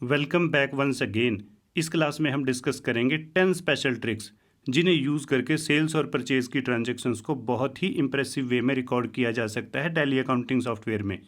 Welcome back once again. इस class में हम डिस्कस करेंगे 10 स्पेशल ट्रिक्स जिन्हें यूज़ करके सेल्स और परचेज की ट्रांजैक्शंस को बहुत ही इंप्रेसिव वे में रिकॉर्ड किया जा सकता है टैली अकाउंटिंग सॉफ्टवेयर में।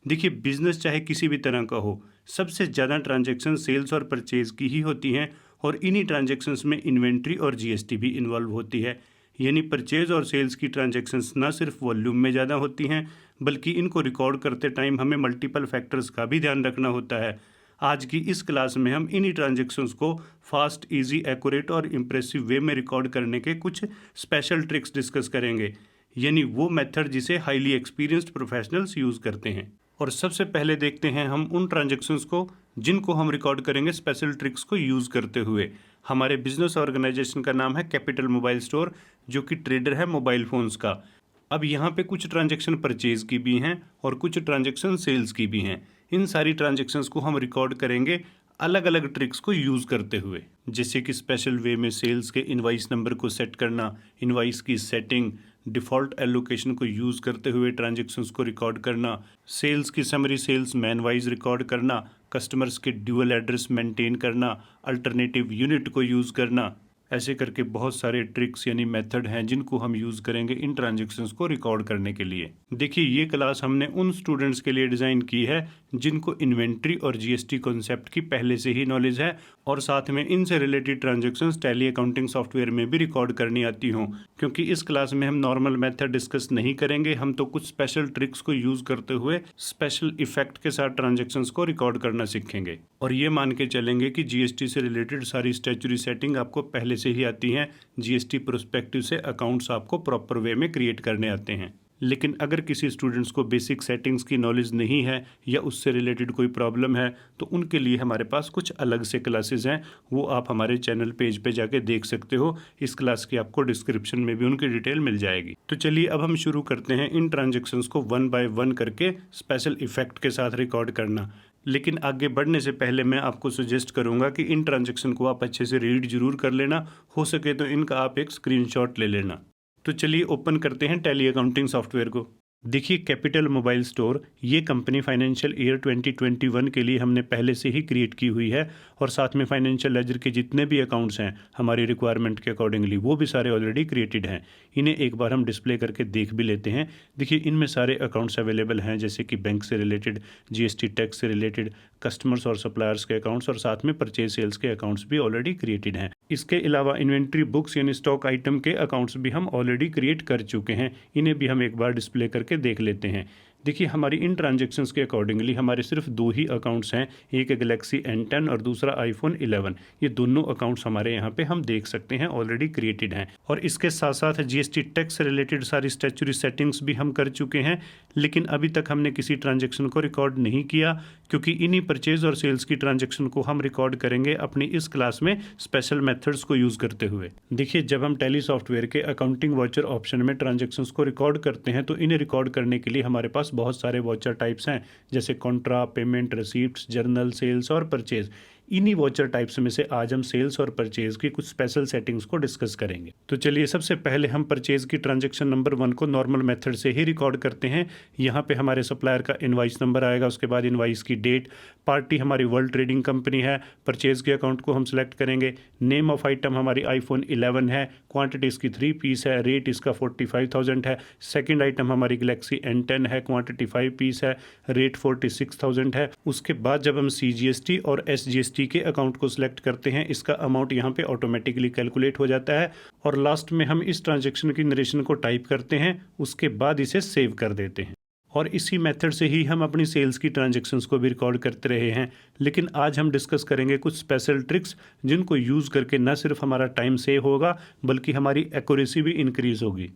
देखिए, बिजनेस चाहे किसी भी तरह का हो, सबसे ज़्यादा ट्रांजैक्शन सेल्स और परचेज की ही होती हैं और इन्हीं ट्रांजैक्शंस में इन्वेंट्री और जीएसटी भी इन्वॉल्व होती है। यानी परचेज और सेल्स की ट्रांजैक्शंस ना सिर्फ वॉल्यूम में ज़्यादा होती हैं, बल्कि इनको रिकॉर्ड करते टाइम हमें मल्टीपल फैक्टर्स का भी ध्यान रखना होता है। आज की इस क्लास में हम इन्हीं ट्रांजैक्शंस को फास्ट, इजी, एक्यूरेट और इम्प्रेसिव वे में रिकॉर्ड करने के कुछ स्पेशल ट्रिक्स डिस्कस करेंगे, यानी वो मेथड जिसे हाईली एक्सपीरियंस्ड प्रोफेशनल्स यूज़ करते हैं। और सबसे पहले देखते हैं हम उन ट्रांजैक्शंस को जिनको हम रिकॉर्ड करेंगे स्पेशल ट्रिक्स को यूज़ करते हुए। हमारे बिजनेस ऑर्गेनाइजेशन का नाम है कैपिटल मोबाइल स्टोर, जो कि ट्रेडर है मोबाइल फ़ोन्स का। अब यहाँ पे कुछ ट्रांजैक्शन परचेज की भी हैं और कुछ ट्रांजैक्शन सेल्स की भी हैं। इन सारी ट्रांजैक्शंस को हम रिकॉर्ड करेंगे अलग अलग ट्रिक्स को यूज़ करते हुए, जैसे कि स्पेशल वे में सेल्स के इनवाइस नंबर को सेट करना, इनवाइस की सेटिंग, डिफ़ॉल्ट एलोकेशन को यूज़ करते हुए ट्रांजैक्शंस को रिकॉर्ड करना, सेल्स की summary salesman wise record करना, कस्टमर्स के ड्यूअल एड्रेस मेंटेन करना, अल्टरनेटिव यूनिट को यूज़ करना। ऐसे करके बहुत सारे ट्रिक्स यानी मेथड हैं जिनको हम यूज़ करेंगे इन ट्रांजैक्शंस को रिकॉर्ड करने के लिए। देखिए, ये क्लास हमने उन स्टूडेंट्स के लिए डिज़ाइन की है जिनको इन्वेंट्री और जीएसटी कॉन्सेप्ट की पहले से ही नॉलेज है और साथ में इनसे related transactions tally accounting software में भी रिकॉर्ड करनी आती हों। क्योंकि इस क्लास में हम नॉर्मल मेथड डिस्कस नहीं करेंगे, हम तो कुछ स्पेशल ट्रिक्स को यूज़ करते हुए स्पेशल इफेक्ट के साथ ट्रांजैक्शंस को रिकॉर्ड करना सीखेंगे। और ये मान के चलेंगे कि जीएसटी से रिलेटेड सारी स्टैट्यूटरी सेटिंग आपको पहले से ही आती हैं। जीएसटी प्रोस्पेक्टिव से अकाउंट्स आपको प्रॉपर वे में क्रिएट करने आते हैं। लेकिन अगर किसी स्टूडेंट्स को बेसिक सेटिंग्स की नॉलेज नहीं है या उससे रिलेटेड कोई प्रॉब्लम है, तो उनके लिए हमारे पास कुछ अलग से क्लासेस हैं, वो आप हमारे चैनल पेज पे जाके देख सकते हो। इस क्लास की आपको डिस्क्रिप्शन में भी उनकी डिटेल मिल जाएगी। तो चलिए अब हम शुरू करते हैं इन ट्रांजेक्शन्स को वन बाय वन करके स्पेशल इफेक्ट के साथ रिकॉर्ड करना। लेकिन आगे बढ़ने से पहले मैं आपको सजेस्ट करूंगा कि इन ट्रांजैक्शन को आप अच्छे से रीड जरूर कर लेना, हो सके तो इनका आप एक स्क्रीनशॉट ले लेना। तो चलिए ओपन करते हैं टैली अकाउंटिंग सॉफ्टवेयर को। देखिए, कैपिटल मोबाइल स्टोर ये कंपनी फाइनेंशियल ईयर 2021 के लिए हमने पहले से ही क्रिएट की हुई है और साथ में फाइनेंशियल लेजर के जितने भी अकाउंट्स हैं हमारी रिक्वायरमेंट के अकॉर्डिंगली वो भी सारे ऑलरेडी क्रिएटेड हैं। इन्हें एक बार हम डिस्प्ले करके देख भी लेते हैं। देखिए, इनमें सारे अकाउंट्स अवेलेबल हैं, जैसे कि बैंक से रिलेटेड, जीएसटी टैक्स से रिलेटेड, कस्टमर्स और सप्लायर्स के अकाउंट्स और साथ में परचेज सेल्स के अकाउंट्स भी ऑलरेडी क्रिएटेड हैं। इसके अलावा इन्वेंट्री बुक्स यानी स्टॉक आइटम के अकाउंट्स भी हम ऑलरेडी क्रिएट कर चुके हैं। इन्हें भी हम एक बार डिस्प्ले करके देख लेते हैं। देखिए, हमारी इन ट्रांजैक्शंस के अकॉर्डिंगली हमारे सिर्फ दो ही अकाउंट्स हैं, एक गैलेक्सी N10 और दूसरा iPhone 11। ये दोनों अकाउंट्स हमारे यहाँ पे हम देख सकते हैं ऑलरेडी क्रिएटेड हैं। और इसके साथ साथ जीएसटी टैक्स से रिलेटेड सारी स्टैट्यूटरी सेटिंग्स भी हम कर चुके हैं, लेकिन अभी तक हमने किसी ट्रांजैक्शन को रिकॉर्ड नहीं किया, क्योंकि इन्हीं परचेज और सेल्स की ट्रांजैक्शन को हम रिकॉर्ड करेंगे अपनी इस क्लास में स्पेशल मेथड्स को यूज़ करते हुए। देखिए, जब हम टैली सॉफ्टवेयर के अकाउंटिंग वॉचर ऑप्शन में ट्रांजैक्शंस को रिकॉर्ड करते हैं तो इन्हें रिकॉर्ड करने के लिए हमारे पास बहुत सारे वॉचर टाइप्स हैं, जैसे contra, payment, receipts, journal, sales और परचेज। इन्हीं वॉचर टाइप्स में से आज हम सेल्स और परचेज की कुछ स्पेशल सेटिंग्स को डिस्कस करेंगे। तो चलिए, सबसे पहले हम परचेज की ट्रांजैक्शन नंबर 1 को नॉर्मल मेथड से ही रिकॉर्ड करते हैं। यहाँ पे हमारे सप्लायर का इनवाइस नंबर आएगा, उसके बाद इनवाइस की डेट, पार्टी हमारी वर्ल्ड ट्रेडिंग कंपनी है, परचेज के अकाउंट को हम सिलेक्ट करेंगे, नेम ऑफ आइटम हमारी iPhone 11 है, क्वांटिटी इसकी 3 पीस है, रेट इसका 45,000 है, सेकेंड आइटम हमारी गैलेक्सी N10 है, क्वांटिटी 5 पीस है, रेट 46,000 है। उसके बाद जब हम CGST और SGST के अकाउंट को सिलेक्ट करते हैं, इसका अमाउंट यहाँ पे ऑटोमेटिकली कैलकुलेट हो जाता है और लास्ट में हम इस ट्रांजैक्शन की नरेशन को टाइप करते हैं, उसके बाद इसे सेव कर देते हैं। और इसी मेथड से ही हम अपनी सेल्स की ट्रांजैक्शंस को भी रिकॉर्ड करते रहे हैं। लेकिन आज हम डिस्कस करेंगे कुछ स्पेशल ट्रिक्स जिनको यूज़ करके न सिर्फ हमारा टाइम सेव होगा बल्कि हमारी एक्यूरेसी भी इंक्रीज होगी।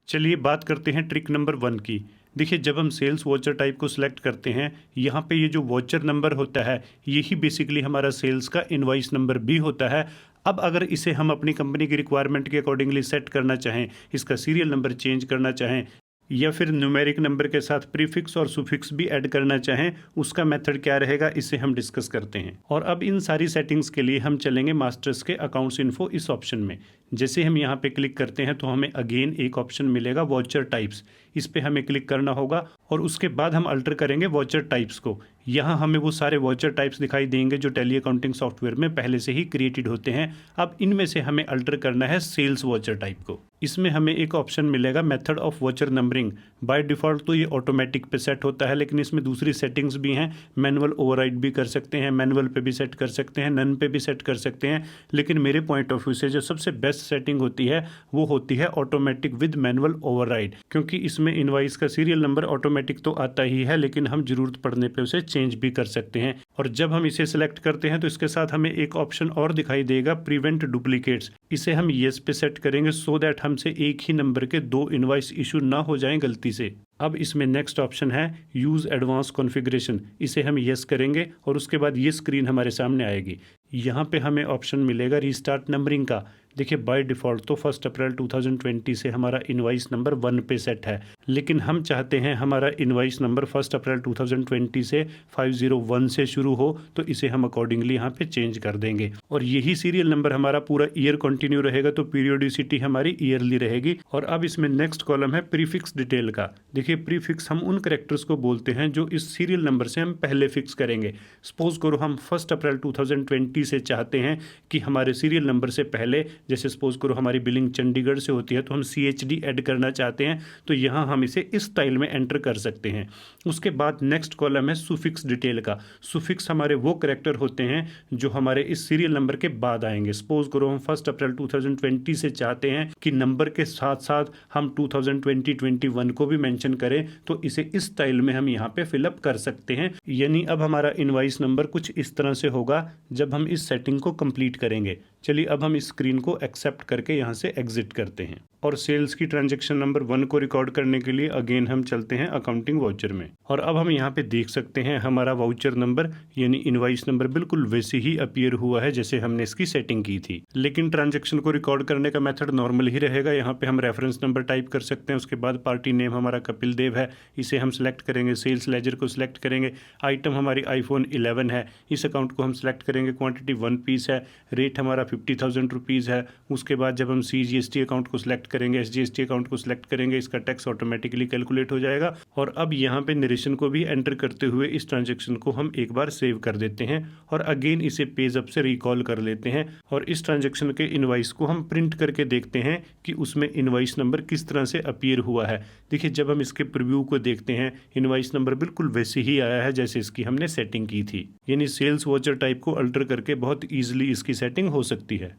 चलिए बात करते हैं ट्रिक नंबर 1 की। देखिए, जब हम सेल्स वॉचर टाइप को सिलेक्ट करते हैं, यहाँ पे ये जो वॉचर नंबर होता है यही बेसिकली हमारा सेल्स का इनवाइस नंबर भी होता है। अब अगर इसे हम अपनी कंपनी की रिक्वायरमेंट के अकॉर्डिंगली सेट करना चाहें, इसका सीरियल नंबर चेंज करना चाहें या फिर न्यूमेरिक नंबर के साथ प्रीफिक्स और सुफिक्स भी ऐड करना चाहें, उसका मेथड क्या रहेगा इसे हम डिस्कस करते हैं। और अब इन सारी सेटिंग्स के लिए हम चलेंगे मास्टर्स के अकाउंट्स इन्फो इस ऑप्शन में। जैसे हम यहाँ पे क्लिक करते हैं तो हमें अगेन एक ऑप्शन मिलेगा वॉचर टाइप्स, इस पे हमें क्लिक करना होगा और उसके बाद हम अल्टर करेंगे वॉचर टाइप्स को, यहाँ हमें वो सारे वाउचर टाइप्स दिखाई देंगे जो टैली अकाउंटिंग सॉफ्टवेयर में पहले से ही क्रिएटेड होते हैं। अब इनमें से हमें अल्टर करना है सेल्स वाउचर टाइप को। इसमें हमें एक ऑप्शन मिलेगा method of voucher numbering. By default तो ये ऑटोमेटिक पे सेट होता है, लेकिन इसमें दूसरी सेटिंग्स भी हैं। मैनुअल ओवरराइड भी कर सकते हैं, मैनुअल पे भी सेट कर सकते हैं, नन पे भी सेट कर सकते हैं। लेकिन मेरे पॉइंट ऑफ व्यू से जो सबसे बेस्ट सेटिंग होती है वो होती है ऑटोमेटिक विद मैनुअल ओवरराइड, क्योंकि इसमें इनवाइस का सीरियल नंबर ऑटोमेटिक तो आता ही है, लेकिन हम जरूरत पड़ने पे उसे चेंज भी कर सकते हैं। और जब हम इसे सिलेक्ट करते हैं तो इसके साथ हमें एक ऑप्शन और दिखाई देगा, प्रिवेंट डुप्लीकेट्स। इसे हम येस पे सेट करेंगे सो दैट हमसे एक ही नंबर के 2 इनवाइस इशू ना हो जाएं गलती से। अब इसमें नेक्स्ट ऑप्शन है यूज़ एडवांस कॉन्फ़िगरेशन। इसे हम येस करेंगे और उसके बाद ये स्क्रीन हमारे सामने आएगी। यहाँ पे हमें ऑप्शन मिलेगा रीस्टार्ट नंबरिंग का। देखिए बाय डिफ़ॉल्ट तो 1 अप्रैल 2020 से हमारा इनवाइस नंबर 1 पे सेट है, लेकिन हम चाहते हैं हमारा इनवाइस नंबर 1 अप्रैल 2020 से 501 से शुरू हो, तो इसे हम अकॉर्डिंगली यहाँ पे चेंज कर देंगे। और यही सीरियल नंबर हमारा पूरा ईयर कंटिन्यू रहेगा, तो पीरियोडिसिटी हमारी ईयरली रहेगी। और अब इसमें नेक्स्ट कॉलम है प्रीफिक्स डिटेल का। देखिए प्रीफिक्स हम उन कैरेक्टर्स को बोलते हैं जो इस सीरियल नंबर से हम पहले फिक्स करेंगे। सपोज करो हम 1 अप्रैल 2020 से चाहते हैं कि हमारे सीरियल नंबर से पहले, जैसे सपोज करो हमारी बिलिंग चंडीगढ़ से होती है तो हम CHD ऐड करना चाहते हैं, तो यहाँ हम इसे इस स्टाइल में एंटर कर सकते हैं। उसके बाद नेक्स्ट कॉलम है सुफिक्स डिटेल का। सुफिक्स हमारे वो कैरेक्टर होते हैं जो हमारे इस सीरियल नंबर के बाद आएंगे। सपोज करो हम 1 अप्रैल 2020 से चाहते हैं कि नंबर के साथ साथ हम 2020-21 को भी मेंशन करें, तो इसे इस स्टाइल में हम यहाँ पे फिलअप कर सकते हैं। यानी अब हमारा इनवाइस नंबर कुछ इस तरह से होगा जब हम इस सेटिंग को कंप्लीट करेंगे। चलिए अब हम इस स्क्रीन को एक्सेप्ट करके यहाँ से एग्जिट करते हैं और सेल्स की ट्रांजैक्शन नंबर 1 को रिकॉर्ड करने के लिए अगेन हम चलते हैं अकाउंटिंग वाउचर में। और अब हम यहाँ पे देख सकते हैं हमारा वाउचर नंबर यानी इनवाइस नंबर बिल्कुल वैसे ही अपीयर हुआ है जैसे हमने इसकी सेटिंग की थी। लेकिन ट्रांजैक्शन को रिकॉर्ड करने का मेथड नॉर्मल ही रहेगा। यहाँ पे हम रेफरेंस नंबर टाइप कर सकते हैं। उसके बाद पार्टी नेम हमारा कपिल देव है, इसे हम सिलेक्ट करेंगे। सेल्स लेजर को सिलेक्ट करेंगे। आइटम हमारी iPhone 11 है, इस अकाउंट को हम सिलेक्ट करेंगे। क्वांटिटी 1 पीस है। रेट हमारा 50,000 रुपीज़ है। उसके बाद जब हम CGST अकाउंट को सिलेक्ट करेंगे, SGST अकाउंट को सिलेक्ट करेंगे, इसका टैक्स ऑटोमेटिकली कैलकुलेट हो जाएगा। और अब यहाँ पे नरेशन को भी एंटर करते हुए इस ट्रांजैक्शन को हम एक बार सेव कर देते हैं और अगेन इसे पेज अप से रिकॉल कर लेते हैं। और इस ट्रांजैक्शन के इनवाइस को हम प्रिंट करके देखते हैं कि उसमें इनवाइस नंबर किस तरह से अपीयर हुआ है। देखिए जब हम इसके प्रीव्यू को देखते हैं इनवाइस नंबर बिल्कुल वैसे ही आया है जैसे इसकी हमने सेटिंग की थी। यानी सेल्स वाउचर टाइप को अल्टर करके बहुत ईजिली इसकी सेटिंग हो सकती है।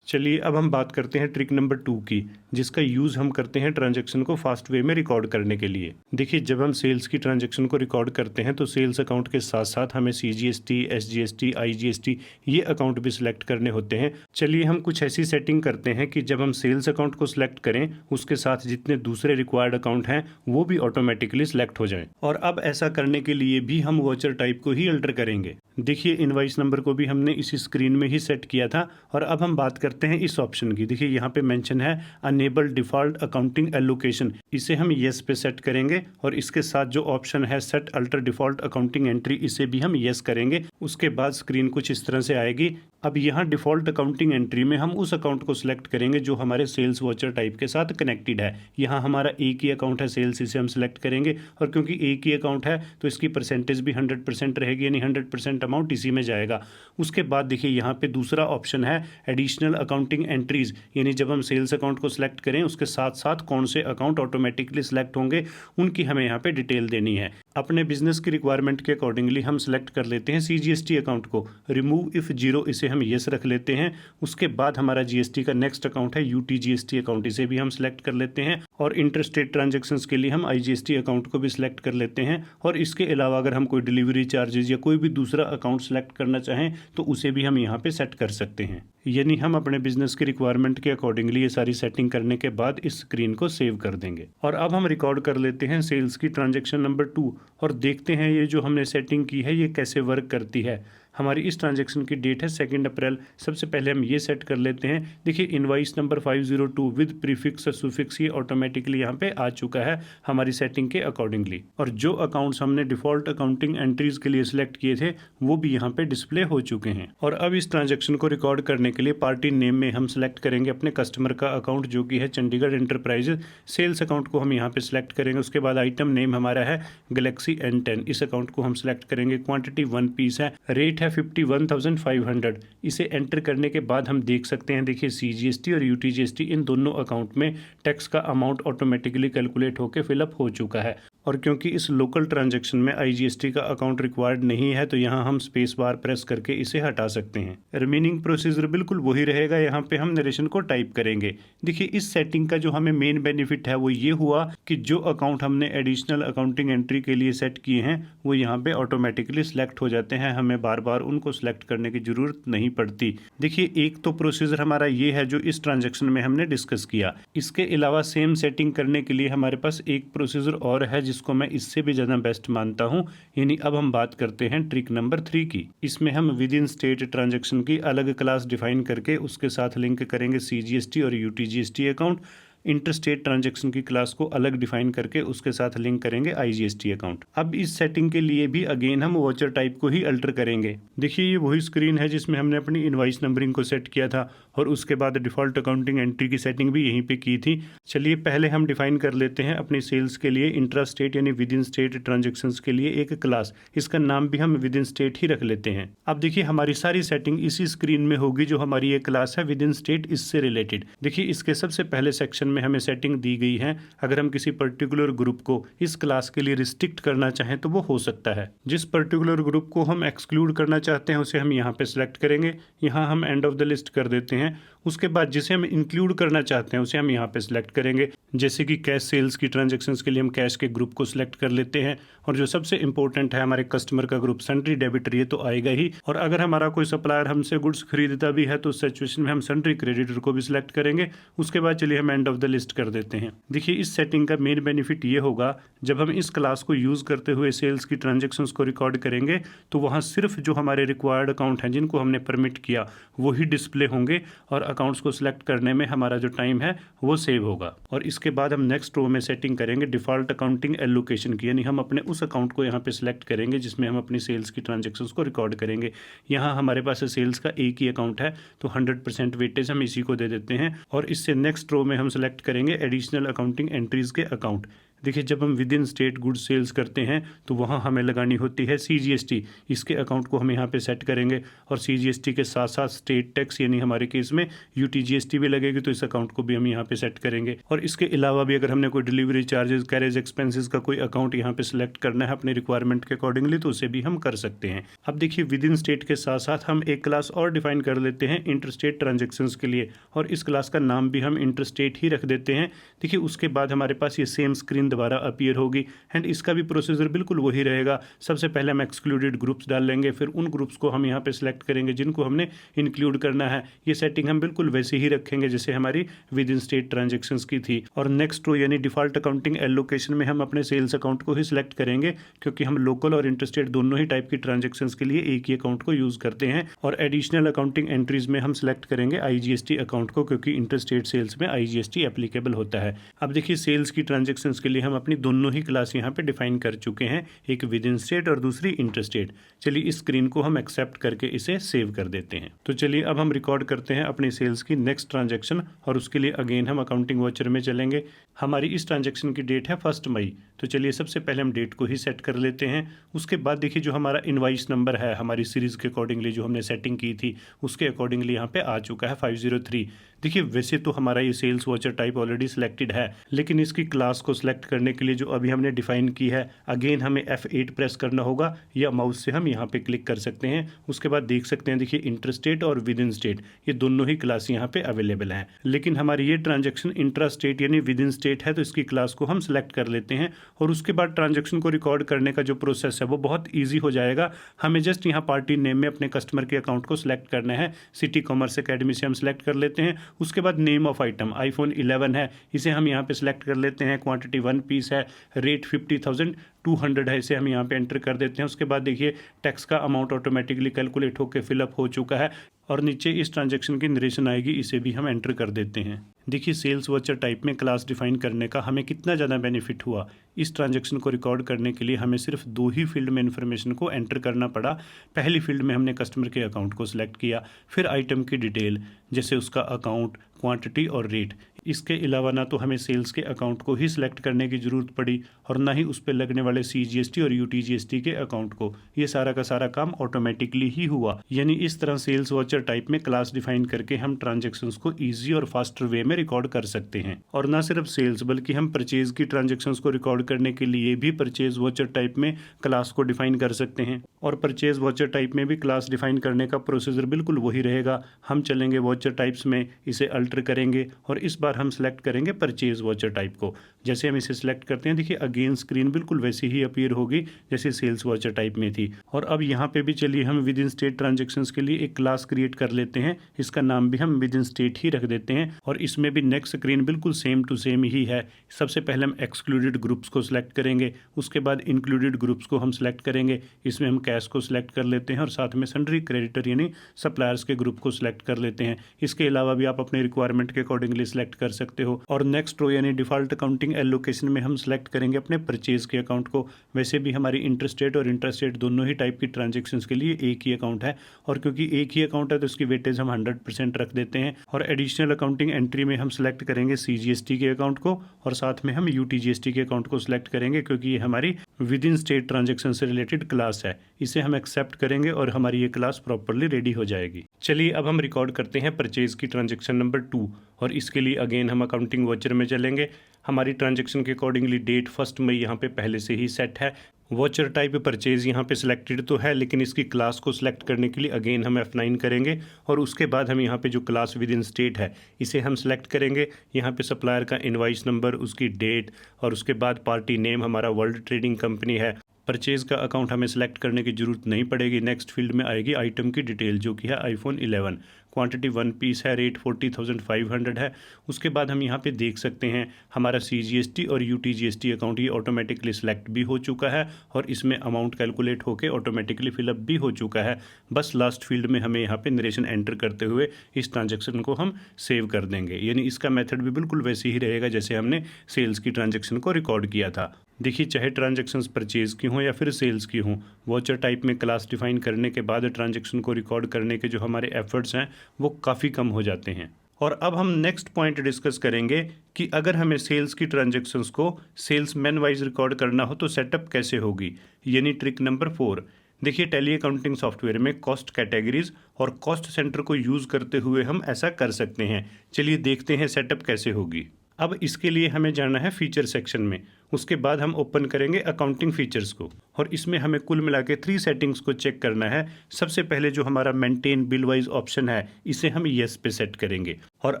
चलिए अब हम बात करते हैं ट्रिक नंबर 2 की, जिसका यूज़ हम करते हैं ट्रांजैक्शन को फास्ट वे में रिकॉर्ड करने के लिए। देखिए जब हम सेल्स की ट्रांजैक्शन को रिकॉर्ड करते हैं तो सेल्स अकाउंट के साथ साथ हमें CGST, SGST, IGST ये अकाउंट भी सिलेक्ट करने होते हैं। चलिए हम कुछ ऐसी सेटिंग करते हैं कि जब हम सेल्स अकाउंट को सिलेक्ट करें उसके साथ जितने दूसरे रिक्वायर्ड अकाउंट हैं वो भी ऑटोमेटिकली सिलेक्ट हो जाएं। और अब ऐसा करने के लिए भी हम वाउचर टाइप को ही अल्टर करेंगे। देखिए इनवाइस नंबर को भी हमने इसी स्क्रीन में ही सेट किया था। और अब हम बात करते हैं इस ऑप्शन की। देखिए यहाँ पे मेंशन है अनेबल डिफॉल्ट अकाउंटिंग एलोकेशन, इसे हम येस पे सेट करेंगे। और इसके साथ जो ऑप्शन है set alter default accounting entry, इसे भी हम येस करेंगे। उसके बाद स्क्रीन कुछ इस तरह से आएगी। अब यहाँ डिफ़ॉल्ट अकाउंटिंग एंट्री में हम उस अकाउंट को सिलेक्ट करेंगे जो हमारे सेल्स वाउचर टाइप के साथ कनेक्टेड है। यहाँ हमारा एक ही अकाउंट है सेल्स, इसे हम सिलेक्ट करेंगे। और क्योंकि एक ही अकाउंट है तो इसकी परसेंटेज भी 100% रहेगी, यानी 100% अमाउंट इसी में जाएगा। उसके बाद देखिए यहाँ पे दूसरा ऑप्शन है एडिशनल अकाउंटिंग एंट्रीज, यानी जब हम सेल्स अकाउंट को सिलेक्ट करें उसके साथ साथ कौन से अकाउंट ऑटोमेटिकली सिलेक्ट होंगे उनकी हमें यहाँ पे डिटेल देनी है। अपने बिजनेस की रिक्वायरमेंट के अकॉर्डिंगली हम सिलेक्ट कर लेते हैं CGST अकाउंट को। रिमूव इफ 0 इसे हम येस रख लेते हैं। उसके बाद हमारा GST का नेक्स्ट अकाउंट है UTGST अकाउंट, इसे भी हम सिलेक्ट कर लेते हैं। और इंटरस्टेट ट्रांजैक्शंस के लिए हम IGST अकाउंट को भी सिलेक्ट कर लेते हैं। और इसके अलावा अगर हम कोई डिलीवरी चार्जेस या कोई भी दूसरा अकाउंट सेलेक्ट करना चाहें तो उसे भी हम यहाँ पे सेट कर सकते हैं। यानी हम अपने बिजनेस की रिक्वायरमेंट के अकॉर्डिंगली ये सारी सेटिंग करने के बाद इस स्क्रीन को सेव कर देंगे। और अब हम रिकॉर्ड कर लेते हैं सेल्स की ट्रांजैक्शन नंबर 2 और देखते हैं ये जो हमने सेटिंग की है ये कैसे वर्क करती है। हमारी इस ट्रांजैक्शन की डेट है 2 अप्रैल। सबसे पहले हम ये सेट कर लेते हैं। देखिए इनवाइस नंबर 502 विद प्रीफिक्स और सुफिक्स ये ऑटोमेटिकली यहाँ पे आ चुका है हमारी सेटिंग के अकॉर्डिंगली, और जो अकाउंट्स हमने डिफॉल्ट अकाउंटिंग एंट्रीज के लिए सिलेक्ट किए थे वो भी यहाँ पे डिस्प्ले हो चुके हैं। और अब इस ट्रांजैक्शन को रिकॉर्ड करने के लिए पार्टी नेम में हम सिलेक्ट करेंगे अपने कस्टमर का अकाउंट जो कि है चंडीगढ़ एंटरप्राइजेज। सेल्स अकाउंट को हम यहाँ पे सिलेक्ट करेंगे। उसके बाद आइटम नेम हमारा है गैलेक्सी N10, इस अकाउंट को हम सिलेक्ट करेंगे। क्वांटिटी 1 पीस है, रेट है 51,500। इसे एंटर करने के बाद हम देख सकते हैं, देखिए CGST और UTGST इन दोनों अकाउंट में टैक्स का अमाउंट ऑटोमेटिकली कैलकुलेट होकर फिलअप हो चुका है। और क्योंकि इस लोकल ट्रांजैक्शन में IGST का अकाउंट रिक्वायर्ड नहीं है तो यहाँ हम स्पेस बार प्रेस करके इसे हटा सकते हैं। रिमेनिंग प्रोसीजर बिल्कुल वही रहेगा, यहाँ पे हम नरेशन को टाइप करेंगे। देखिए इस सेटिंग का जो हमें मेन बेनिफिट है वो ये हुआ कि जो अकाउंट हमने एडिशनल अकाउंटिंग एंट्री के लिए सेट किए हैं वो यहाँ पे ऑटोमेटिकली सिलेक्ट हो जाते हैं, हमें बार बार उनको सिलेक्ट करने की जरूरत नहीं पड़ती। देखिए एक तो प्रोसीजर हमारा ये है जो इस ट्रांजेक्शन में हमने डिस्कस किया। इसके अलावा सेम सेटिंग करने के लिए हमारे पास एक प्रोसीजर और है जिसको मैं इससे भी ज़्यादा बेस्ट मानता हूं। यानी अब हम बात करते हैं ट्रिक नंबर 3 की। इसमें हम विद इन स्टेट ट्रांजैक्शन की अलग क्लास डिफाइन करके उसके साथ लिंक करेंगे CGST और UTGST अकाउंट। इंटरस्टेट ट्रांजैक्शन की क्लास को अलग डिफाइन करके उसके साथ लिंक करेंगे IGST अकाउंट। अब इस सेटिंग के लिए भी अगेन हम वॉचर टाइप को ही अल्टर करेंगे। देखिए ये वही स्क्रीन है जिसमें हमने अपनी इनवाइस नंबरिंग को सेट किया था और उसके बाद डिफॉल्ट अकाउंटिंग एंट्री की सेटिंग भी यहीं पे की थी। चलिए पहले हम डिफाइन कर लेते हैं अपनी सेल्स के लिए इंट्रास्टेट यानी विद इन स्टेट ट्रांजेक्शन्स के लिए एक क्लास। इसका नाम भी हम विद इन स्टेट ही रख लेते हैं। अब देखिए हमारी सारी सेटिंग इसी स्क्रीन में होगी जो हमारी ये क्लास है विद इन स्टेट इससे रिलेटेड। देखिए इसके सबसे पहले सेक्शन में हमें सेटिंग दी गई है। अगर हम किसी पर्टिकुलर ग्रुप को इस क्लास के लिए रिस्ट्रिक्ट करना चाहें तो वो हो सकता है। जिस पर्टिकुलर ग्रुप को हम एक्सक्लूड करना चाहते हैं उसे हम यहाँ पे सिलेक्ट करेंगे। यहाँ हम एंड ऑफ द लिस्ट कर देते हैं। उसके बाद जिसे हम इंक्लूड करना चाहते हैं उसे हम यहाँ पे सिलेक्ट करेंगे। जैसे कि कैश सेल्स की ट्रांजैक्शंस के लिए हम कैश के ग्रुप को सिलेक्ट कर लेते हैं। और जो सबसे इंपॉर्टेंट है हमारे कस्टमर का ग्रुप सन्ड्री डेबिटर, ये तो आएगा ही। और अगर हमारा कोई सप्लायर हमसे गुड्स खरीदता भी है तो उस सिचुएशन में हम सन्ड्री क्रेडिटर को भी सिलेक्ट करेंगे। उसके बाद चलिए हम एंड ऑफ द लिस्ट कर देते हैं। देखिए इस सेटिंग का मेन बेनिफिट ये होगा जब हम इस क्लास को यूज करते हुए सेल्स की ट्रांजैक्शंस को रिकॉर्ड करेंगे तो वहाँ सिर्फ जो हमारे रिक्वायर्ड अकाउंट हैं जिनको हमने परमिट किया वही डिस्प्ले होंगे और अकाउंट्स को सिलेक्ट करने में हमारा जो टाइम है वो सेव होगा। और इसके बाद हम नेक्स्ट रो में सेटिंग करेंगे डिफॉल्ट अकाउंटिंग एलोकेशन की, यानी हम अपने उस अकाउंट को यहाँ पे सिलेक्ट करेंगे जिसमें हम अपनी सेल्स की ट्रांजैक्शंस को रिकॉर्ड करेंगे। यहाँ हमारे पास सेल्स का एक ही अकाउंट है तो 100% वेटेज हम इसी को दे देते हैं। और इससे नेक्स्ट रो में हम सिलेक्ट करेंगे एडिशनल अकाउंटिंग एंट्रीज के अकाउंट। देखिए जब हम within state goods sales करते हैं तो वहाँ हमें लगानी होती है CGST। इसके अकाउंट को हम यहाँ पे सेट करेंगे और CGST के साथ साथ स्टेट टैक्स यानी हमारे केस में UTGST भी लगेगी तो इस अकाउंट को भी हम यहाँ पे सेट करेंगे। और इसके अलावा भी अगर हमने कोई डिलीवरी चार्जेस कैरेज एक्सपेंसेस का कोई अकाउंट यहाँ पे सिलेक्ट करना है अपने रिक्वायरमेंट के अकॉर्डिंगली तो उसे भी हम कर सकते हैं। अब देखिए विद इन स्टेट के साथ साथ हम एक क्लास और डिफाइन कर लेते हैं इंटरस्टेट ट्रांजेक्शन्स के लिए और इस क्लास का नाम भी हम इंटरस्टेट ही रख देते हैं। देखिए उसके बाद हमारे पास ये सेम स्क्रीन दोबारा अपीयर होगी एंड इसका भी प्रोसीजर बिल्कुल वही रहेगा। सबसे पहले हम एक्सक्लूडेड ग्रुप्स डाल लेंगे, फिर उन ग्रुप्स को हम यहाँ पे सिलेक्ट करेंगे जिनको हमने इंक्लूड करना है। ये सेटिंग हम बिल्कुल वैसे ही रखेंगे जैसे हमारी विद इन स्टेट ट्रांजैक्शंस की थी। और नेक्स्ट रो यानी डिफॉल्ट अकाउंटिंग एलोकेशन में हम अपने सेल्स अकाउंट को ही सिलेक्ट करेंगे क्योंकि हम लोकल और इंटरस्टेट दोनों ही टाइप की ट्रांजैक्शंस के लिए एक ही अकाउंट को यूज करते हैं। और एडिशनल अकाउंटिंग एंट्रीज में हम सिलेक्ट करेंगे IGST अकाउंट को क्योंकि इंटरस्टेट सेल्स में IGST एप्लीकेबल होता है। अब देखिए सेल्स की ट्रांजैक्शंस के लिए हम अपनी दोनों ही क्लास यहाँ पे डिफाइन कर चुके हैं, एक विद इन स्टेट और दूसरी इंटरस्टेट। चलिए इस स्क्रीन को हम एक्सेप्ट करके इसे सेव कर देते हैं। तो चलिए अब हम रिकॉर्ड करते हैं अपनी सेल्स की नेक्स्ट ट्रांजैक्शन और उसके लिए अगेन हम अकाउंटिंग वॉचर में चलेंगे। हमारी इस ट्रांजैक्शन की डेट है 1 मई। तो चलिए सबसे पहले हम डेट को ही सेट कर लेते हैं। उसके बाद देखिए जो हमारा इनवाइस नंबर है हमारी सीरीज के अकॉर्डिंगली जो हमने सेटिंग की थी उसके अकॉर्डिंगली यहाँ पे आ चुका है 503। देखिए वैसे तो हमारा ये sales voucher type already selected है लेकिन इसकी क्लास को सिलेक्ट करने के लिए जो अभी हमने डिफाइन की है अगेन हमें F8 प्रेस करना होगा या माउस से हम यहाँ पे क्लिक कर सकते हैं। उसके बाद देख सकते हैं देखिए इंटरस्टेट और विद इन स्टेट ये दोनों ही क्लास यहाँ पे अवेलेबल हैं। लेकिन हमारी ये ट्रांजेक्शन इंट्रास्टेट यानी विद इन स्टेट है तो इसकी क्लास को हम सिलेक्ट कर लेते हैं और उसके बाद ट्रांजेक्शन को रिकॉर्ड करने का जो प्रोसेस है वो बहुत ईजी हो जाएगा। हमें जस्ट यहाँ पार्टी नेम में अपने कस्टमर के अकाउंट को सिलेक्ट करना है। सिटी कॉमर्स अकेडमी से हम सिलेक्ट कर लेते हैं। उसके बाद नेम ऑफ आइटम iPhone 11 है, इसे हम यहाँ पे सिलेक्ट कर लेते हैं। क्वांटिटी 1 1 पीस है, रेट 50,200 है, इसे हम यहाँ पे एंटर कर देते हैं। उसके बाद देखिए टैक्स का अमाउंट ऑटोमेटिकली कैलकुलेट होकर फिलअप हो चुका है और नीचे इस ट्रांजैक्शन की नरेशन आएगी, इसे भी हम एंटर कर देते हैं। देखिए सेल्स वाउचर टाइप में क्लास डिफाइन करने का हमें कितना ज़्यादा बेनिफिट हुआ। इस ट्रांजैक्शन को रिकॉर्ड करने के लिए हमें सिर्फ 2 ही फील्ड में इन्फॉर्मेशन को एंटर करना पड़ा। पहली फील्ड में हमने कस्टमर के अकाउंट को सिलेक्ट किया, फिर आइटम की डिटेल जैसे उसका अकाउंट, क्वांटिटी और रेट। इसके अलावा ना तो हमें सेल्स के अकाउंट को ही सिलेक्ट करने की ज़रूरत पड़ी और ना ही उस पर लगने वाले CGST और UTGST के अकाउंट को। ये सारा का सारा काम ऑटोमेटिकली ही हुआ। यानी इस तरह सेल्स वाउचर टाइप में क्लास डिफाइन करके हम ट्रांजेक्शन्स को ईजी और फास्टर वे में रिकॉर्ड कर सकते हैं। और ना सिर्फ सेल्स बल्कि हम परचेज की ट्रांजेक्शन्स को रिकॉर्ड करने के लिए भी परचेज वाउचर टाइप में क्लास को डिफाइन कर सकते हैं। और परचेज वाउचर टाइप में भी क्लास डिफाइन करने का प्रोसीजर बिल्कुल वही रहेगा। हम चलेंगे वाउचर टाइप्स में, इसे अल्टर करेंगे और इस बार हम सेलेक्ट करेंगे परचेज वाउचर टाइप को। जैसे हम इसे सिलेक्ट करते हैं देखिए अगेन स्क्रीन बिल्कुल वैसे ही अपीयर होगी जैसे सेल्स वाउचर टाइप में थी। और अब यहाँ पे भी चलिए हम विद इन स्टेट ट्रांजेक्शन्स के लिए एक क्लास क्रिएट कर लेते हैं। इसका नाम भी हम विद इन स्टेट ही रख देते हैं और इसमें भी नेक्स्ट स्क्रीन बिल्कुल सेम टू सेम ही है। सबसे पहले हम एक्सक्लूडेड ग्रुप्स को सिलेक्ट करेंगे, उसके बाद इंक्लूडेड ग्रुप्स को हम सिलेक्ट करेंगे। इसमें हम कैश को सिलेक्ट कर लेते हैं और साथ में सन्ड्री क्रेडिटर यानी सप्लायर्स के ग्रुप को सिलेक्ट कर लेते हैं। इसके अलावा भी आप अपने रिक्वायरमेंट के अकॉर्डिंगली सिलेक्ट कर सकते हो। और नेक्स्ट रो यानी डिफॉल्ट अकाउंटिंग एलोकेशन में हम सिलेक्ट करेंगे अपने परचेज के अकाउंट को। वैसे भी हमारी इंटरस्टेट और इंटरस्टेट दोनों ही टाइप की ट्रांजेक्शन्स के लिए एक ही अकाउंट है और क्योंकि एक ही अकाउंट है तो इसकी वेटेज हम 100% रख देते हैं। और एडिशनल अकाउंटिंग एंट्री में हम सिलेक्ट करेंगे CGST के अकाउंट को और साथ में हम UTGST के अकाउंट को सिलेक्ट करेंगे क्योंकि ये हमारी विद इन स्टेट ट्रांजेक्शन से रिलेटेड क्लास है। इसे हम एक्सेप्ट करेंगे और हमारी ये क्लास प्रॉपरली रेडी हो जाएगी। चलिए अब हम रिकॉर्ड करते हैं परचेज की ट्रांजेक्शन नंबर 2 और इसके लिए अगेन हम अकाउंटिंग वाउचर में चलेंगे। हमारी ट्रांजेक्शन के अकॉर्डिंगली डेट 1 मई यहाँ पे पहले से ही सेट है। वाउचर टाइप परचेज यहाँ पे सिलेक्टेड तो है लेकिन इसकी क्लास को सिलेक्ट करने के लिए अगेन हम F9 करेंगे और उसके बाद हम यहाँ पे जो क्लास विद इन स्टेट है इसे हम सिलेक्ट करेंगे। यहाँ पे सप्लायर का इनवाइस नंबर, उसकी डेट और उसके बाद पार्टी नेम हमारा वर्ल्ड ट्रेडिंग कंपनी है। परचेज का अकाउंट हमें सेलेक्ट करने की जरूरत नहीं पड़ेगी। नेक्स्ट फील्ड में आएगी आइटम की डिटेल जो कि है iPhone 11, क्वांटिटी 1 पीस है, रेट 40,500 है। उसके बाद हम यहाँ पे देख सकते हैं हमारा CGST और UTGST अकाउंट ये ऑटोमेटिकली सिलेक्ट भी हो चुका है और इसमें अमाउंट कैलकुलेट होकर ऑटोमेटिकली फिलअप भी हो चुका है। बस लास्ट फील्ड में हमें यहाँ पे नरेशन एंटर करते हुए इस ट्रांजेक्शन को हम सेव कर देंगे। यानी इसका मेथड भी बिल्कुल वैसे ही रहेगा जैसे हमने सेल्स की ट्रांजेक्शन को रिकॉर्ड किया था। देखिए चाहे ट्रांजेक्शन्स परचेज की हों या फिर सेल्स की हों, वाउचर टाइप में क्लास डिफाइन करने के बाद ट्रांजेक्शन को रिकॉर्ड करने के जो हमारे एफर्ट्स हैं वो काफ़ी कम हो जाते हैं। और अब हम नेक्स्ट पॉइंट डिस्कस करेंगे कि अगर हमें सेल्स की ट्रांजेक्शन्स को सेल्समैन वाइज रिकॉर्ड करना हो तो सेटअप कैसे होगी, यानी ट्रिक नंबर 4। देखिए टैली अकाउंटिंग सॉफ्टवेयर में कॉस्ट कैटेगरीज और कॉस्ट सेंटर को यूज़ करते हुए हम ऐसा कर सकते हैं। चलिए देखते हैं सेटअप कैसे होगी। अब इसके लिए हमें जाना है फीचर सेक्शन में। उसके बाद हम ओपन करेंगे अकाउंटिंग फीचर्स को और इसमें हमें कुल मिला के 3 सेटिंग्स को चेक करना है। सबसे पहले जो हमारा मेंटेन बिल वाइज ऑप्शन है इसे हम येस पे सेट करेंगे और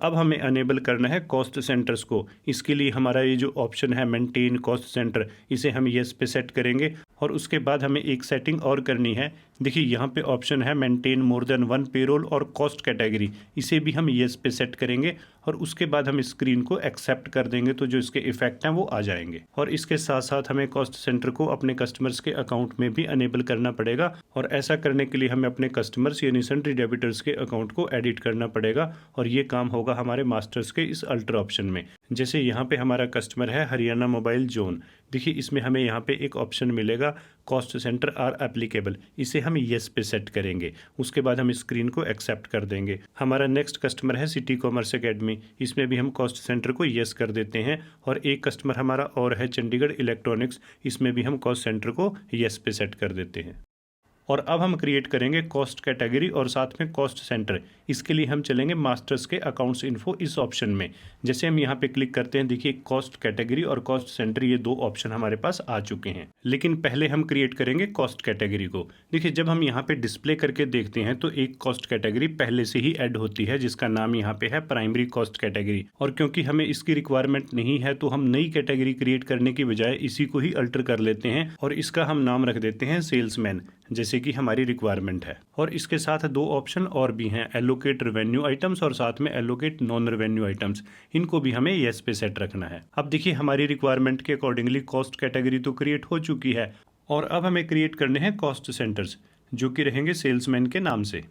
अब हमें अनेबल करना है कॉस्ट सेंटर्स को। इसके लिए हमारा ये जो ऑप्शन है मेंटेन कॉस्ट सेंटर इसे हम येस पे सेट करेंगे और उसके बाद हमें एक सेटिंग और करनी है। देखिए यहाँ पे ऑप्शन है मेंटेन मोर देन 1 पेरोल और कॉस्ट कैटेगरी, इसे भी हम येस पे सेट करेंगे और उसके बाद हम स्क्रीन को एक्सेप्ट कर देंगे तो जो इसके इफेक्ट हैं वो आ जाएंगे। और इसके साथ साथ हमें कॉस्ट सेंटर को अपने कस्टमर्स के अकाउंट में भी अनेबल करना पड़ेगा और ऐसा करने के लिए हमें अपने कस्टमर्स यानी सन्ड्री डेबिटर्स के अकाउंट को एडिट करना पड़ेगा और ये काम होगा हमारे मास्टर्स के इस अल्टर ऑप्शन में। जैसे यहाँ पे हमारा कस्टमर है हरियाणा मोबाइल जोन। देखिए इसमें हमें यहाँ पे एक ऑप्शन मिलेगा कॉस्ट सेंटर आर एप्लीकेबल, इसे हम येस पे सेट करेंगे। उसके बाद हम स्क्रीन को एक्सेप्ट कर देंगे। हमारा नेक्स्ट कस्टमर है सिटी कॉमर्स एकेडमी, इसमें भी हम कॉस्ट सेंटर को येस कर देते हैं। और एक कस्टमर हमारा और है चंडीगढ़ इलेक्ट्रॉनिक्स, इसमें भी हम कॉस्ट सेंटर को येस पे सेट कर देते हैं। और अब हम क्रिएट करेंगे कॉस्ट कैटेगरी और साथ में कॉस्ट सेंटर। इसके लिए हम चलेंगे मास्टर्स के अकाउंट्स इन्फो इस ऑप्शन में। जैसे हम यहाँ पे क्लिक करते हैं देखिए कॉस्ट कैटेगरी और कॉस्ट सेंटर ये 2 ऑप्शन हमारे पास आ चुके हैं। लेकिन पहले हम क्रिएट करेंगे कॉस्ट कैटेगरी को। देखिए जब हम यहाँ पे डिस्प्ले करके देखते हैं तो एक कॉस्ट कैटेगरी पहले से ही ऐड होती है जिसका नाम यहाँ पे है प्राइमरी कॉस्ट कैटेगरी। और क्योंकि हमें इसकी रिक्वायरमेंट नहीं है तो हम नई कैटेगरी क्रिएट करने की बजाय इसी को ही अल्टर कर लेते हैं और इसका हम नाम रख देते हैं सेल्समैन। जैसे कि हमारी रिक्वायरमेंट है। और इसके साथ दो ऑप्शन और भी हैं, एलोकेट रेवेन्यू आइटम्स और साथ में एलोकेट नॉन रेवेन्यू आइटम्स। इनको भी हमें येस पे सेट रखना है। अब देखिए हमारी रिक्वायरमेंट के अकॉर्डिंगली कॉस्ट कैटेगरी तो क्रिएट हो चुकी है और अब हमें क्रिएट करने हैं कॉस्ट सेंटर्स, जो कि रहेंगे सेल्समैन के नाम से,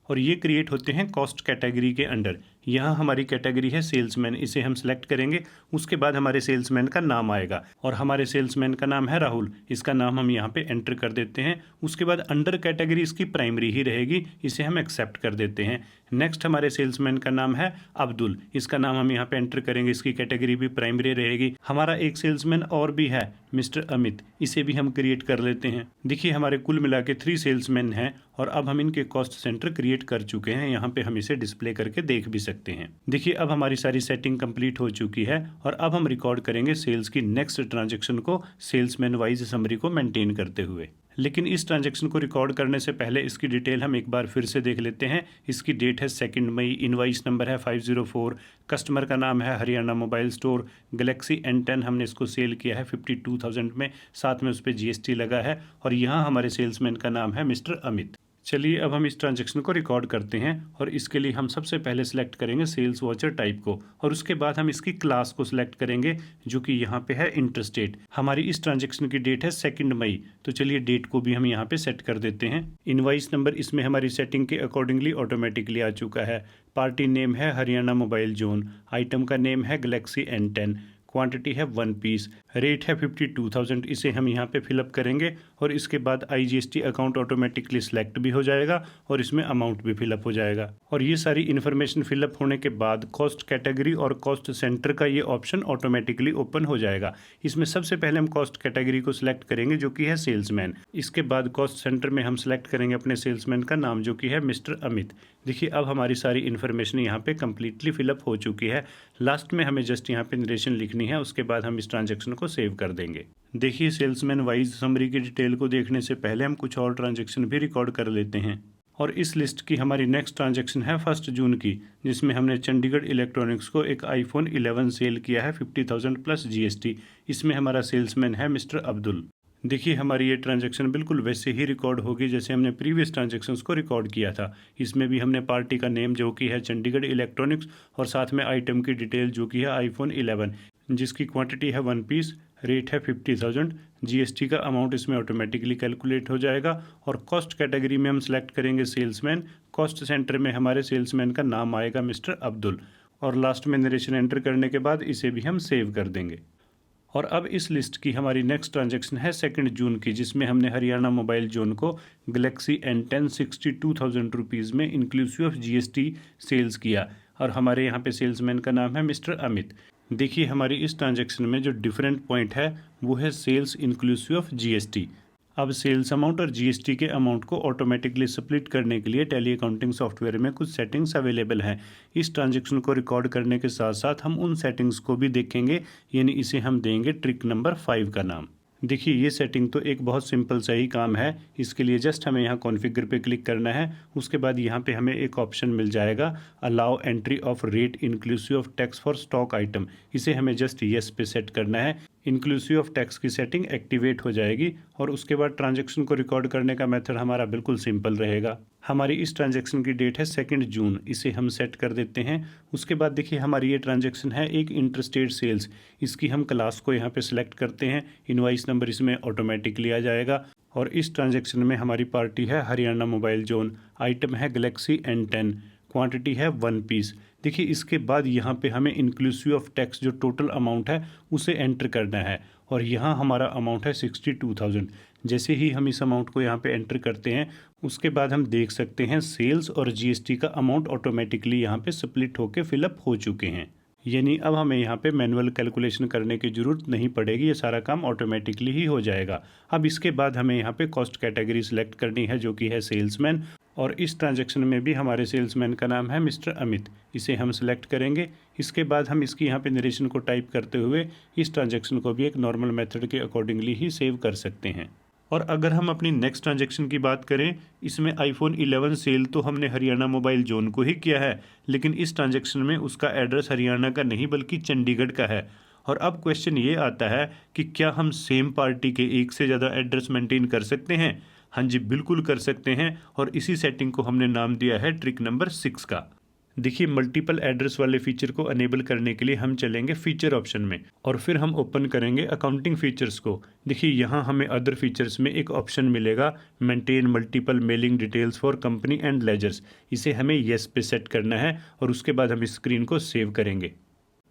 और ये क्रिएट होते हैं कॉस्ट कैटेगरी के अंडर। यहाँ हमारी कैटेगरी है सेल्समैन, इसे हम सेलेक्ट करेंगे। उसके बाद हमारे सेल्समैन का नाम आएगा और हमारे सेल्समैन का नाम है राहुल, इसका नाम हम यहाँ पे एंटर कर देते हैं। उसके बाद अंडर कैटेगरी इसकी प्राइमरी ही रहेगी, इसे हम एक्सेप्ट कर देते हैं। नेक्स्ट हमारे सेल्समैन का नाम है अब्दुल, इसका नाम हम यहाँ पे एंटर करेंगे, इसकी कैटेगरी भी प्राइमरी रहेगी। हमारा एक सेल्समैन और भी है मिस्टर अमित, इसे भी हम क्रिएट कर लेते हैं। देखिए हमारे कुल मिला के 3 सेल्समैन हैं और अब हम इनके कॉस्ट सेंटर क्रिएट कर चुके हैं। यहाँ पे हम इसे डिस्प्ले करके देख भी सकते हैं। देखिए अब हमारी सारी सेटिंग कंप्लीट हो चुकी है और अब हम रिकॉर्ड करेंगे सेल्स की नेक्स्ट ट्रांजैक्शन को सेल्समैन वाइज समरी को मेंटेन करते हुए। लेकिन इस ट्रांजैक्शन को रिकॉर्ड करने से पहले इसकी डिटेल हम एक बार फिर से देख लेते हैं। इसकी डेट है 2 मई, इनवाइस नंबर है 504, कस्टमर का नाम है Haryana mobile store, Galaxy N10 हमने इसको सेल किया है 52,000 में, साथ में उस पर GST लगा है और यहाँ हमारे सेल्समैन का नाम है मिस्टर अमित। चलिए अब हम इस ट्रांजैक्शन को रिकॉर्ड करते हैं और इसके लिए हम सबसे पहले सिलेक्ट करेंगे सेल्स वाउचर टाइप को और उसके बाद हम इसकी क्लास को सिलेक्ट करेंगे, जो कि यहाँ पे है इंटरस्टेट। हमारी इस ट्रांजैक्शन की डेट है 2 मई, तो चलिए डेट को भी हम यहाँ पे सेट कर देते हैं। इनवाइस नंबर इसमें हमारी सेटिंग के अकॉर्डिंगली ऑटोमेटिकली आ चुका है। पार्टी नेम है हरियाणा मोबाइल जोन, आइटम का नेम है गैलेक्सी N10, क्वांटिटी है 1 पीस, रेट है 52,000, इसे हम यहाँ पे फिलअप करेंगे और इसके बाद IGST अकाउंट ऑटोमेटिकली सिलेक्ट भी हो जाएगा और इसमें अमाउंट भी फिलअप हो जाएगा। और ये सारी इन्फॉर्मेशन फिलअप होने के बाद कॉस्ट कैटेगरी और कॉस्ट सेंटर का ये ऑप्शन ऑटोमेटिकली ओपन हो जाएगा। इसमें सबसे पहले हम कॉस्ट कैटेगरी को सिलेक्ट करेंगे, जो कि है सेल्समैन। इसके बाद कॉस्ट सेंटर में हम सिलेक्ट करेंगे अपने सेल्समैन का नाम, जो कि है मिस्टर अमित। देखिए अब हमारी सारी इन्फॉर्मेशन यहाँ पे कम्प्लीटली फिलअप हो चुकी है। लास्ट में हमें जस्ट यहाँ पे नरेशन लिखनी है, उसके बाद हम इस ट्रांजैक्शन को सेव कर देंगे। देखिए सेल्समैन वाइज समरी की डिटेल को देखने से पहले हम कुछ और ट्रांजैक्शन भी रिकॉर्ड कर लेते हैं। और इस लिस्ट की हमारी नेक्स्ट ट्रांजैक्शन है 1 जून की, जिसमें हमने चंडीगढ़ इलेक्ट्रॉनिक्स को एक iPhone 11 सेल किया है 50,000 प्लस GST। इसमें हमारा सेल्समैन है मिस्टर अब्दुल। देखिए हमारी ये ट्रांजैक्शन बिल्कुल वैसे ही रिकॉर्ड होगी जैसे हमने प्रीवियस ट्रांजैक्शंस को रिकॉर्ड किया था। इसमें भी हमने पार्टी का नेम, जो कि है चंडीगढ़ इलेक्ट्रॉनिक्स, और साथ में आइटम की डिटेल, जो कि है iPhone 11, जिसकी क्वांटिटी है 1 पीस, रेट है 50,000, GST का अमाउंट इसमें ऑटोमेटिकली कैलकुलेट हो जाएगा। और कॉस्ट कैटेगरी में हम सेलेक्ट करेंगे सेल्समैन, कॉस्ट सेंटर में हमारे सेल्समैन का नाम आएगा मिस्टर अब्दुल, और लास्ट में नरेशन एंटर करने के बाद इसे भी हम सेव कर देंगे। और अब इस लिस्ट की हमारी नेक्स्ट ट्रांजैक्शन है 2 जून की, जिसमें हमने हरियाणा मोबाइल जोन को गैलेक्सी N10 62,000 रुपीज़ में इंक्लूसिव ऑफ GST सेल्स किया और हमारे यहाँ पे सेल्समैन का नाम है मिस्टर अमित। देखिए हमारी इस ट्रांजैक्शन में जो डिफरेंट पॉइंट है वो है सेल्स इंक्लूसिव ऑफ GST। अब सेल्स अमाउंट और GST के अमाउंट को ऑटोमेटिकली स्प्लिट करने के लिए टैली अकाउंटिंग सॉफ्टवेयर में कुछ सेटिंग्स अवेलेबल हैं। इस ट्रांजैक्शन को रिकॉर्ड करने के साथ साथ हम उन सेटिंग्स को भी देखेंगे, यानी इसे हम देंगे ट्रिक नंबर 5 का नाम। देखिए ये सेटिंग तो एक बहुत सिंपल सा ही काम है। इसके लिए जस्ट हमें यहाँ कॉन्फ़िगर पे क्लिक करना है। उसके बाद यहाँ पे हमें एक ऑप्शन मिल जाएगा, allow entry of rate inclusive of tax for stock item. इसे हमें जस्ट येस पे सेट करना है। इंक्लूसिव ऑफ टैक्स की सेटिंग एक्टिवेट हो जाएगी और उसके बाद ट्रांजैक्शन को रिकॉर्ड करने का मेथड हमारा बिल्कुल सिंपल रहेगा। हमारी इस ट्रांजैक्शन की डेट है 2 जून, इसे हम सेट कर देते हैं। उसके बाद देखिए हमारी ये ट्रांजैक्शन है एक इंटरस्टेट सेल्स। इसकी हम क्लास को यहाँ पे सिलेक्ट करते हैं, इनवाइस नंबर इसमें ऑटोमेटिकली आ जाएगा। और इस ट्रांजैक्शन में हमारी पार्टी है हरियाणा मोबाइल जोन, आइटम है गैलेक्सी N10, क्वांटिटी है 1 पीस। देखिए इसके बाद यहाँ पे हमें इंक्लूसिव ऑफ टैक्स जो टोटल अमाउंट है उसे एंटर करना है और यहाँ हमारा अमाउंट है 62,000। जैसे ही हम इस अमाउंट को यहाँ पे एंटर करते हैं उसके बाद हम देख सकते हैं सेल्स और GST का अमाउंट ऑटोमेटिकली यहाँ पे स्प्लिट होके फिलअप हो चुके हैं। यानी अब हमें यहाँ पे मैनुअल कैलकुलेशन करने की ज़रूरत नहीं पड़ेगी, ये सारा काम ऑटोमेटिकली ही हो जाएगा। अब इसके बाद हमें यहाँ पे कॉस्ट कैटेगरी सिलेक्ट करनी है, जो कि है सेल्समैन, और इस ट्रांजैक्शन में भी हमारे सेल्समैन का नाम है मिस्टर अमित। इसे हम सिलेक्ट करेंगे। इसके बाद हम इसकी यहाँ पे नरेशन को टाइप करते हुए इस ट्रांजैक्शन को भी एक नॉर्मल मेथड के अकॉर्डिंगली ही सेव कर सकते हैं। और अगर हम अपनी नेक्स्ट ट्रांजैक्शन की बात करें, इसमें iPhone 11 सेल तो हमने हरियाणा मोबाइल जोन को ही किया है, लेकिन इस ट्रांजैक्शन में उसका एड्रेस हरियाणा का नहीं बल्कि चंडीगढ़ का है। और अब क्वेश्चन ये आता है कि क्या हम सेम पार्टी के एक से ज़्यादा एड्रेस मेंटेन कर सकते हैं? हाँ जी, बिल्कुल कर सकते हैं और इसी सेटिंग को हमने नाम दिया है ट्रिक नंबर 6 का। देखिए, मल्टीपल एड्रेस वाले फीचर को अनेबल करने के लिए हम चलेंगे फीचर ऑप्शन में और फिर हम ओपन करेंगे अकाउंटिंग फीचर्स को। देखिए, यहाँ हमें अदर फीचर्स में एक ऑप्शन मिलेगा maintain multiple mailing details for company and ledgers. इसे हमें येस पे सेट करना है और उसके बाद हम इस स्क्रीन को सेव करेंगे।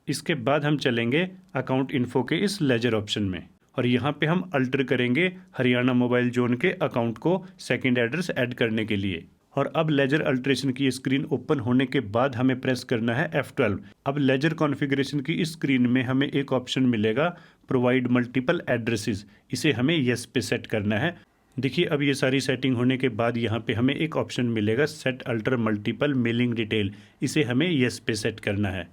इसके बाद हम चलेंगे अकाउंट इन्फो के इस लेजर ऑप्शन में और यहाँ पे हम अल्टर करेंगे हरियाणा मोबाइल जोन के अकाउंट को सेकंड एड्रेस ऐड करने के लिए। और अब लेजर अल्ट्रेशन की स्क्रीन ओपन होने के बाद हमें प्रेस करना है F12। अब लेजर कॉन्फ़िगरेशन की इस स्क्रीन में हमें एक ऑप्शन मिलेगा प्रोवाइड मल्टीपल एड्रेसेस। इसे हमें येस पे सेट करना है। देखिए, अब ये सारी सेटिंग होने के बाद यहाँ पे हमें एक ऑप्शन मिलेगा set alter multiple mailing detail. इसे हमें येस पे सेट करना है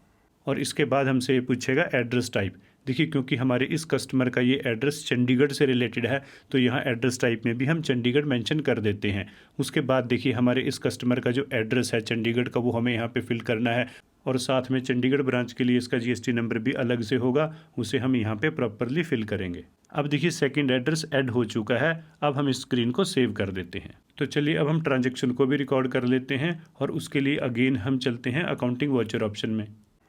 और इसके बाद हमसे ये पूछेगा एड्रेस टाइप। देखिए, क्योंकि हमारे इस कस्टमर का ये एड्रेस चंडीगढ़ से रिलेटेड है तो यहाँ एड्रेस टाइप में भी हम चंडीगढ़ मेंशन कर देते हैं। उसके बाद देखिए, हमारे इस कस्टमर का जो एड्रेस है चंडीगढ़ का वो हमें यहाँ पे फिल करना है और साथ में चंडीगढ़ ब्रांच के लिए इसका GST नंबर भी अलग से होगा, उसे हम यहाँ पे प्रॉपरली फिल करेंगे। अब देखिए, सेकेंड एड्रेस ऐड हो चुका है। अब हम इस स्क्रीन को सेव कर देते हैं। तो चलिए, अब हम ट्रांजेक्शन को भी रिकॉर्ड कर लेते हैं और उसके लिए अगेन हम चलते हैं अकाउंटिंग वाउचर ऑप्शन में।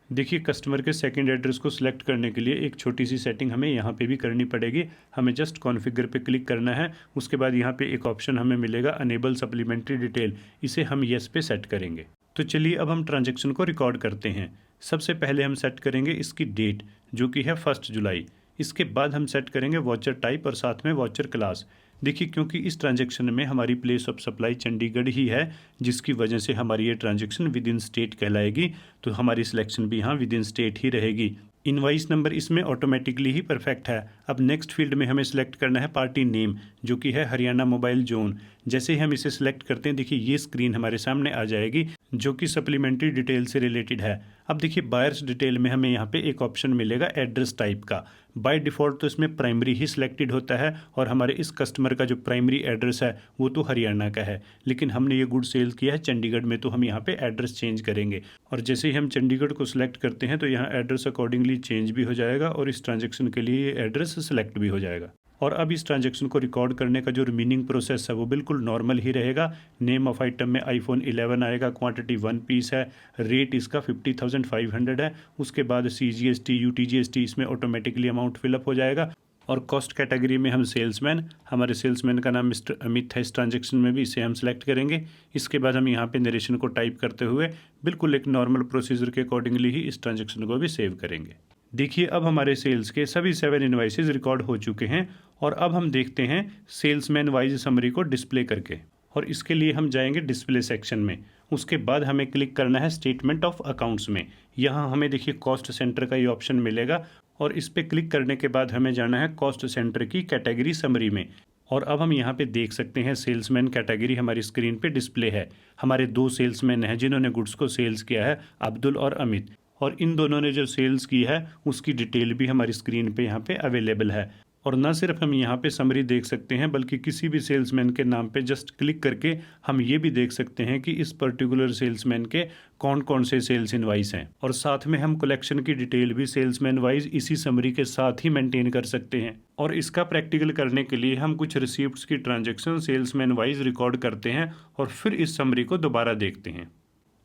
देखिए, कस्टमर के सेकंड एड्रेस को सिलेक्ट करने के लिए एक छोटी सी सेटिंग हमें यहाँ पे भी करनी पड़ेगी। हमें जस्ट कॉन्फ़िगर पे क्लिक करना है। उसके बाद यहाँ पे एक ऑप्शन हमें मिलेगा अनेबल सप्लीमेंट्री डिटेल। इसे हम येस पे सेट करेंगे। तो चलिए, अब हम ट्रांजेक्शन को रिकॉर्ड करते हैं। सबसे पहले हम सेट करेंगे इसकी डेट, जो कि है 1 जुलाई। इसके बाद हम सेट करेंगे वाउचर टाइप और साथ में वाउचर क्लास। देखिए, क्योंकि इस ट्रांजैक्शन में हमारी प्लेस ऑफ सप्लाई चंडीगढ़ ही है, जिसकी वजह से हमारी ये ट्रांजैक्शन विद इन स्टेट कहलाएगी, तो हमारी सिलेक्शन भी यहाँ विद इन स्टेट ही रहेगी। इनवाइस नंबर इसमें ऑटोमेटिकली ही परफेक्ट है। अब नेक्स्ट फील्ड में हमें सेलेक्ट करना है पार्टी नेम, जो कि है हरियाणा मोबाइल जोन। जैसे ही हम इसे सिलेक्ट करते हैं, देखिए ये स्क्रीन हमारे सामने आ जाएगी, जो कि सप्लीमेंट्री डिटेल से रिलेटेड है। अब देखिए, बायर्स डिटेल में हमें यहाँ पे एक ऑप्शन मिलेगा एड्रेस टाइप का। बाय डिफ़ॉल्ट तो इसमें प्राइमरी ही सिलेक्टेड होता है और हमारे इस कस्टमर का जो प्राइमरी एड्रेस है वो तो हरियाणा का है, लेकिन हमने ये गुड सेल किया है चंडीगढ़ में, तो हम यहाँ पे एड्रेस चेंज करेंगे। और जैसे ही हम चंडीगढ़ को सिलेक्ट करते हैं तो यहाँ एड्रेस अकॉर्डिंगली चेंज भी हो जाएगा और इस ट्रांजेक्शन के लिए एड्रेस सेलेक्ट भी हो जाएगा। और अब इस ट्रांजेक्शन को रिकॉर्ड करने का जो रिमीनिंग प्रोसेस है वो बिल्कुल नॉर्मल ही रहेगा। नेम ऑफ आइटम में iPhone 11 आएगा, क्वांटिटी 1 पीस है, रेट इसका 50,500 है। उसके बाद CGST UTGST इसमें ऑटोमेटिकली अमाउंट फिलअप हो जाएगा। और कॉस्ट कैटेगरी में हम सेल्समैन, हमारे सेल्समैन का नाम मिस्टर अमित है, इस ट्रांजेक्शन में भी इसे हम सेलेक्ट करेंगे। इसके बाद हम यहाँ पे नरेशन को टाइप करते हुए बिल्कुल एक नॉर्मल प्रोसीजर के अकॉर्डिंगली ही इस ट्रांजेक्शन को भी सेव करेंगे। देखिए, अब हमारे सेल्स के सभी 7 इनवाइसेस रिकॉर्ड हो चुके हैं और अब हम देखते हैं सेल्समैन वाइज समरी को डिस्प्ले करके। और इसके लिए हम जाएंगे डिस्प्ले सेक्शन में। उसके बाद हमें क्लिक करना है स्टेटमेंट ऑफ अकाउंट्स में। यहाँ हमें देखिए कॉस्ट सेंटर का ये ऑप्शन मिलेगा और इस पर क्लिक करने के बाद हमें जाना है कॉस्ट सेंटर की कैटेगरी समरी में। और अब हम यहाँ पे देख सकते हैं सेल्समैन कैटेगरी हमारी स्क्रीन पे डिस्प्ले है। हमारे 2 सेल्समैन हैं जिन्होंने गुड्स को सेल्स किया है, अब्दुल और अमित, और इन दोनों ने जो सेल्स की है उसकी डिटेल भी हमारी स्क्रीन पे यहाँ पे अवेलेबल है। और ना सिर्फ हम यहाँ पे समरी देख सकते हैं, बल्कि किसी भी सेल्समैन के नाम पे जस्ट क्लिक करके हम ये भी देख सकते हैं कि इस पर्टिकुलर सेल्समैन के कौन कौन से सेल्स इनवाइस हैं। और साथ में हम कलेक्शन की डिटेल भी सेल्समैन वाइज इसी समरी के साथ ही मेंटेन कर सकते हैं। और इसका प्रैक्टिकल करने के लिए हम कुछ रिसीप्ट्स की ट्रांजेक्शन सेल्समैन वाइज रिकॉर्ड करते हैं और फिर इस समरी को दोबारा देखते हैं।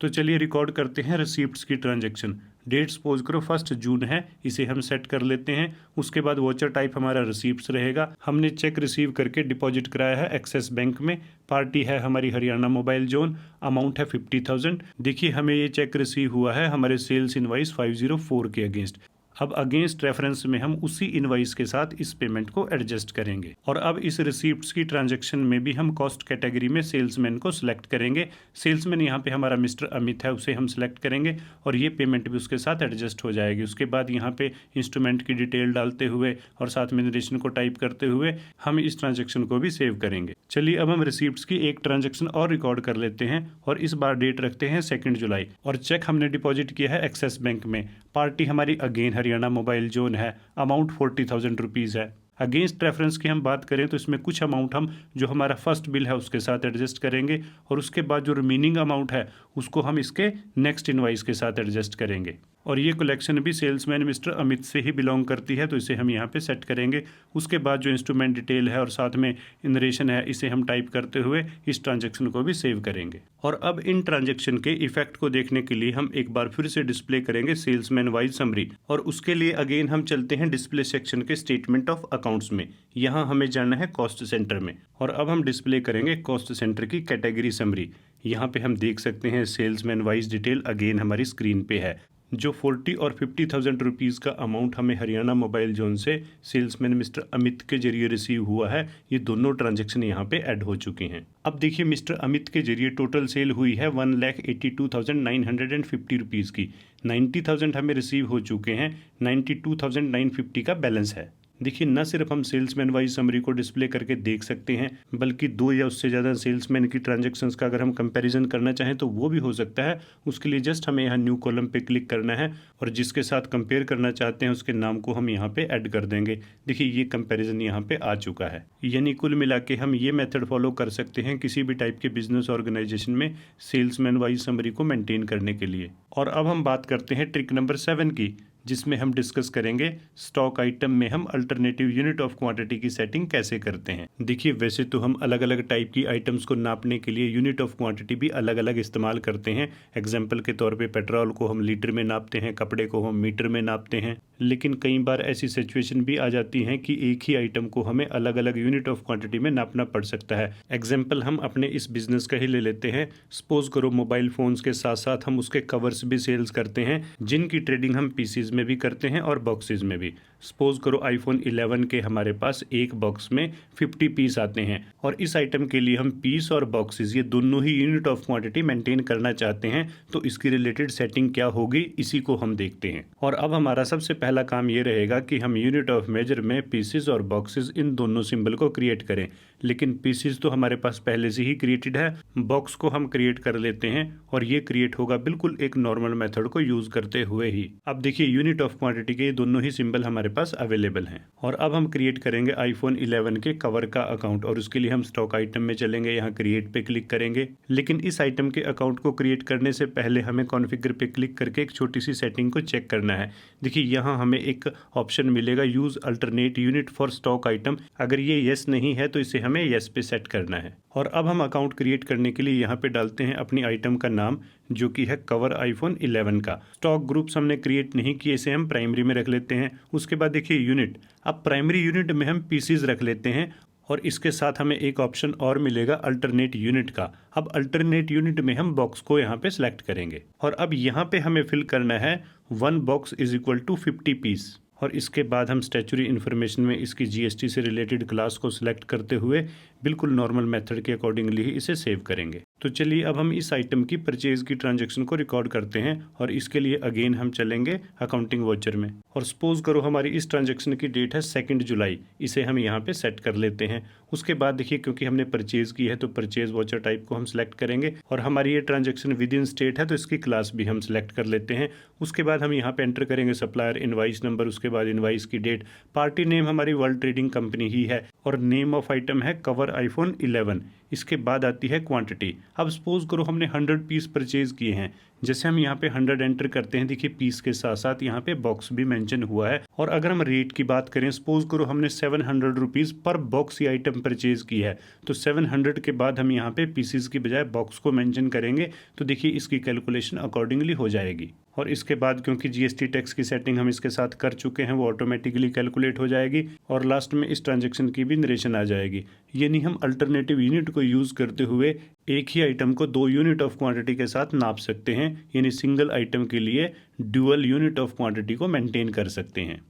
तो चलिए रिकॉर्ड करते हैं रिसीप्ट्स की ट्रांजैक्शन। डेट सपोज करो 1 जून है, इसे हम सेट कर लेते हैं। उसके बाद वॉचर टाइप हमारा रिसीप्ट्स रहेगा। हमने चेक रिसीव करके डिपॉजिट कराया है एक्सिस बैंक में। पार्टी है हमारी हरियाणा मोबाइल जोन, अमाउंट है 50,000। देखिए, हमें ये चेक रिसीव हुआ है हमारे सेल्स इनवाइस 504 के अगेंस्ट। अब अगेंस्ट रेफरेंस में हम उसी इनवाइस के साथ इस पेमेंट को एडजस्ट करेंगे। और अब इस रिसीप्ट्स की ट्रांजैक्शन में भी हम कॉस्ट कैटेगरी में सेल्समैन को सिलेक्ट करेंगे। सेल्समैन यहाँ पे हमारा मिस्टर अमित है, उसे हम सिलेक्ट करेंगे और ये पेमेंट भी उसके साथ एडजस्ट हो जाएगी। उसके बाद यहाँ पे इंस्ट्रूमेंट की डिटेल डालते हुए और साथ में नरेशन को टाइप करते हुए हम इस ट्रांजेक्शन को भी सेव करेंगे। चलिए, अब हम रिसीप्ट्स की एक ट्रांजेक्शन और रिकॉर्ड कर लेते हैं और इस बार डेट रखते हैं 2 जुलाई। और चेक हमने डिपॉजिट किया है एक्सिस बैंक में। पार्टी हमारी अगेन हरियाणा मोबाइल जोन है, अमाउंट 40,000 रुपीज़ है। अगेंस्ट रेफरेंस की हम बात करें तो इसमें कुछ अमाउंट हम जो हमारा फर्स्ट बिल है उसके साथ एडजस्ट करेंगे और उसके बाद जो रिमेनिंग अमाउंट है उसको हम इसके नेक्स्ट इनवाइस के साथ एडजस्ट करेंगे। और ये कलेक्शन भी सेल्समैन मिस्टर अमित से ही बिलोंग करती है, तो इसे हम यहाँ पे सेट करेंगे। उसके बाद जो इंस्ट्रूमेंट डिटेल है और साथ में नरेशन है, इसे हम टाइप करते हुए इस ट्रांजैक्शन को भी सेव करेंगे। और अब इन ट्रांजैक्शन के इफेक्ट को देखने के लिए हम एक बार फिर से डिस्प्ले करेंगे सेल्समैन वाइज समरी, और उसके लिए अगेन हम चलते हैं डिस्प्ले सेक्शन के स्टेटमेंट ऑफ अकाउंट्स में। यहाँ हमें जाना है कॉस्ट सेंटर में, और अब हम डिस्प्ले करेंगे कॉस्ट सेंटर की कैटेगरी समरी। यहाँ पे हम देख सकते हैं सेल्समैन वाइज डिटेल अगेन हमारी स्क्रीन पे है। जो 40 और 50,000 रुपीज़ का अमाउंट हमें हरियाणा मोबाइल जोन से सेल्समैन मिस्टर अमित के जरिए रिसीव हुआ है, ये दोनों ट्रांजैक्शन यहाँ पे ऐड हो चुकी हैं। अब देखिए मिस्टर अमित के जरिए टोटल सेल हुई है 1,82,950 रुपीज़ की। 90,000 हमें रिसीव हो चुके हैं, 92,950 का बैलेंस है। देखिए न सिर्फ हम सेल्समैन वाइज समरी को डिस्प्ले करके देख सकते हैं, बल्कि 2 या उससे ज़्यादा सेल्समैन की ट्रांजैक्शंस का अगर हम कंपैरिजन करना चाहें तो वो भी हो सकता है। उसके लिए जस्ट हमें यहाँ न्यू कॉलम पे क्लिक करना है और जिसके साथ कंपेयर करना चाहते हैं उसके नाम को हम यहाँ पे ऐड कर देंगे। देखिए ये कंपैरिजन यहाँ पे आ चुका है। यानी कुल मिला के हम ये मेथड फॉलो कर सकते हैं किसी भी टाइप के बिजनेस ऑर्गेनाइजेशन में सेल्समैन वाइज समरी को मेंटेन करने के लिए। और अब हम बात करते हैं ट्रिक नंबर 7 की, जिसमें हम डिस्कस करेंगे स्टॉक आइटम में हम अल्टरनेटिव यूनिट ऑफ क्वांटिटी की सेटिंग कैसे करते हैं। देखिए वैसे तो हम अलग अलग टाइप की आइटम्स को नापने के लिए यूनिट ऑफ क्वांटिटी भी अलग अलग इस्तेमाल करते हैं। एग्जाम्पल के तौर पे पेट्रोल को हम लीटर में नापते हैं, कपड़े को हम मीटर में नापते हैं। लेकिन कई बार ऐसी सिचुएशन भी आ जाती है कि एक ही आइटम को हमें अलग अलग यूनिट ऑफ क्वांटिटी में नापना पड़ सकता है। एग्जाम्पल हम अपने इस बिजनेस का ही ले लेते हैं। सपोज करो मोबाइल फोन्स के साथ साथ हम उसके कवर्स भी सेल्स करते हैं, जिनकी ट्रेडिंग हम पीसीज में भी करते हैं और बॉक्सेस में भी। सपोज करो आईफोन 11 के हमारे पास एक बॉक्स में 50 पीस आते हैं, और इस आइटम के लिए हम पीस और बॉक्सेस ये दोनों ही यूनिट ऑफ क्वांटिटी मेंटेन करना चाहते हैं, तो इसकी रिलेटेड सेटिंग क्या होगी इसी को हम देखते हैं। और अब हमारा सबसे पहला काम ये रहेगा कि हम यूनिट ऑफ मेजर में पीसेस और बॉक्सेस इन दोनों सिंबल को क्रिएट करें। लेकिन पीसेस तो हमारे पास पहले से ही क्रिएटेड है, बॉक्स को हम क्रिएट कर लेते हैं और ये क्रिएट होगा बिल्कुल एक नॉर्मल मेथड को यूज करते हुए ही। अब देखिए यूनिट ऑफ क्वांटिटी के दोनों ही सिंबल हमारे पास अवेलेबल हैं। और अब हम क्रिएट करेंगे आईफोन 11 के कवर का अकाउंट, और उसके लिए हम स्टॉक आइटम में चलेंगे, यहाँ क्रिएट पे क्लिक करेंगे। लेकिन इस आइटम के अकाउंट को क्रिएट करने से पहले हमें कॉन्फ़िगर पे क्लिक करके एक छोटी सी सेटिंग को चेक करना है। देखिए यहाँ हमें एक ऑप्शन मिलेगा use alternate unit for stock item. अगर ये येस नहीं है तो इसे हमें येस पे सेट करना है। और अब हम अकाउंट क्रिएट करने के लिए यहाँ पे डालते हैं अपनी आइटम का नाम, जो कि है कवर आईफोन 11 का। स्टॉक ग्रुप्स हमने क्रिएट नहीं किए, इसे हम प्राइमरी में रख लेते हैं। उसके बाद देखिए यूनिट, अब प्राइमरी यूनिट में हम पीसीज रख लेते हैं, और इसके साथ हमें एक ऑप्शन और मिलेगा अल्टरनेट यूनिट का। अब अल्टरनेट यूनिट में हम बॉक्स को यहाँ पे सिलेक्ट करेंगे, और अब यहाँ पे हमें फिल करना है 1 box is equal to 50 piece. और इसके बाद हम स्टैच्यूरी इन्फॉर्मेशन में इसकी जीएसटी से रिलेटेड क्लास को सिलेक्ट करते हुए बिल्कुल नॉर्मल मेथड के अकॉर्डिंगली ही इसे सेव करेंगे। तो चलिए अब हम इस आइटम की परचेज की ट्रांजैक्शन को रिकॉर्ड करते हैं, और इसके लिए अगेन हम चलेंगे अकाउंटिंग वॉचर में। और सपोज करो हमारी इस ट्रांजैक्शन की डेट है 2 जुलाई, इसे हम यहाँ पे सेट कर लेते हैं। उसके बाद देखिए क्योंकि हमने परचेज की है तो परचेज वॉचर टाइप को हम सिलेक्ट करेंगे, और हमारी ये ट्रांजैक्शन विद इन स्टेट है तो इसकी क्लास भी हम सिलेक्ट कर लेते हैं। उसके बाद हम यहाँ पे एंटर करेंगे सप्लायर इनवाइस नंबर, उसके बाद इनवाइस की डेट, पार्टी नेम हमारी वर्ल्ड ट्रेडिंग कंपनी ही है, और नेम ऑफ आइटम है कवर आईफोन 11। इसके बाद आती है क्वांटिटी। अब सपोज करो हमने 100 पीस परचेज किए हैं, जैसे हम यहाँ पे 100 एंटर करते हैं, देखिए पीस के साथ साथ यहाँ पे बॉक्स भी मेंशन हुआ है। और अगर हम रेट की बात करें, सपोज करो हमने 700 रुपीज़ पर बॉक्स ये आइटम परचेज की है, तो 700 के बाद हम यहाँ पे पीसीज की बजाय बॉक्स को मेंशन करेंगे, तो देखिए इसकी कैलकुलेशन अकॉर्डिंगली हो जाएगी। और इसके बाद क्योंकि जीएसटी टैक्स की सेटिंग हम इसके साथ कर चुके हैं, वो ऑटोमेटिकली कैलकुलेट हो जाएगी, और लास्ट में इस ट्रांजैक्शन की भी नरेशन आ जाएगी। यानी हम अल्टरनेटिव यूनिट को यूज़ करते हुए एक ही आइटम को 2 यूनिट ऑफ क्वांटिटी के साथ नाप सकते हैं, यानी सिंगल आइटम के लिए ड्यूअल यूनिट ऑफ क्वांटिटी को मेंटेन कर सकते हैं।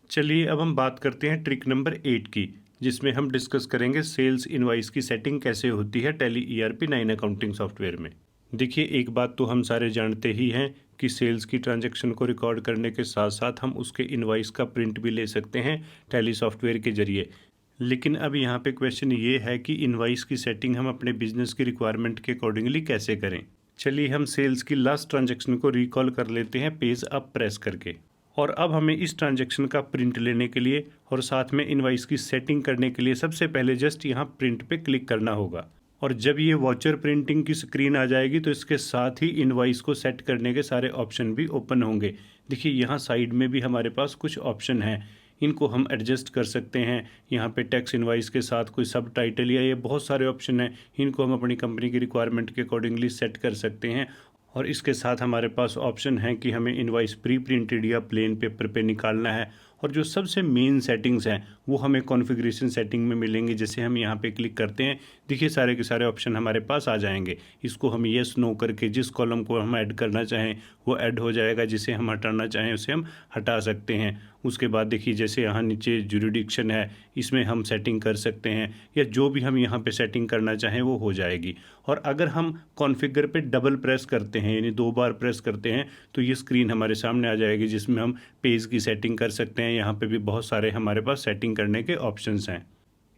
चलिए अब हम बात करते हैं ट्रिक नंबर 8 की, जिसमें हम डिस्कस करेंगे सेल्स इनवाइस की सेटिंग कैसे होती है टैली ERP 9 अकाउंटिंग सॉफ्टवेयर में। देखिए एक बात तो हम सारे जानते ही हैं कि सेल्स की ट्रांजैक्शन को रिकॉर्ड करने के साथ साथ हम उसके इनवाइस का प्रिंट भी ले सकते हैं टैली सॉफ्टवेयर के जरिए। लेकिन अब यहाँ पे क्वेश्चन ये है कि इनवाइस की सेटिंग हम अपने बिजनेस की रिक्वायरमेंट के अकॉर्डिंगली कैसे करें। चलिए हम सेल्स की लास्ट ट्रांजैक्शन को रिकॉल कर लेते हैं पेज अप प्रेस करके। और अब हमें इस ट्रांजैक्शन का प्रिंट लेने के लिए और साथ में इनवाइस की सेटिंग करने के लिए सबसे पहले जस्ट यहाँ प्रिंट पे क्लिक करना होगा। और जब ये वॉचर प्रिंटिंग की स्क्रीन आ जाएगी तो इसके साथ ही इनवॉइस को सेट करने के सारे ऑप्शन भी ओपन होंगे। देखिए यहाँ साइड में भी हमारे पास कुछ ऑप्शन हैं, इनको हम एडजस्ट कर सकते हैं। यहाँ पे टैक्स इनवॉइस के साथ कोई सब टाइटल या ये बहुत सारे ऑप्शन हैं, इनको हम अपनी कंपनी की रिक्वायरमेंट के अकॉर्डिंगली सेट कर सकते हैं। और इसके साथ हमारे पास ऑप्शन है कि हमें इनवॉइस प्री प्रिंटेड या प्लेन पेपर पे निकालना है। और जो सबसे मेन सेटिंग्स हैं वो हमें कॉन्फ़िगरेशन सेटिंग में मिलेंगी। जैसे हम यहाँ पे क्लिक करते हैं, देखिए सारे के सारे ऑप्शन हमारे पास आ जाएंगे। इसको हम येस नो करके जिस कॉलम को हम ऐड करना चाहें वो ऐड हो जाएगा, जिसे हम हटाना चाहें उसे हम हटा सकते हैं। उसके बाद देखिए जैसे यहाँ नीचे जुरिडिक्शन है, इसमें हम सेटिंग कर सकते हैं, या जो भी हम यहाँ पे सेटिंग करना चाहें वो हो जाएगी। और अगर हम कॉन्फ़िगर पे डबल प्रेस करते हैं, यानी 2 बार प्रेस करते हैं, तो ये स्क्रीन हमारे सामने आ जाएगी जिसमें हम पेज की सेटिंग कर सकते हैं। यहाँ पे भी बहुत सारे हमारे पास सेटिंग करने के ऑप्शंस हैं,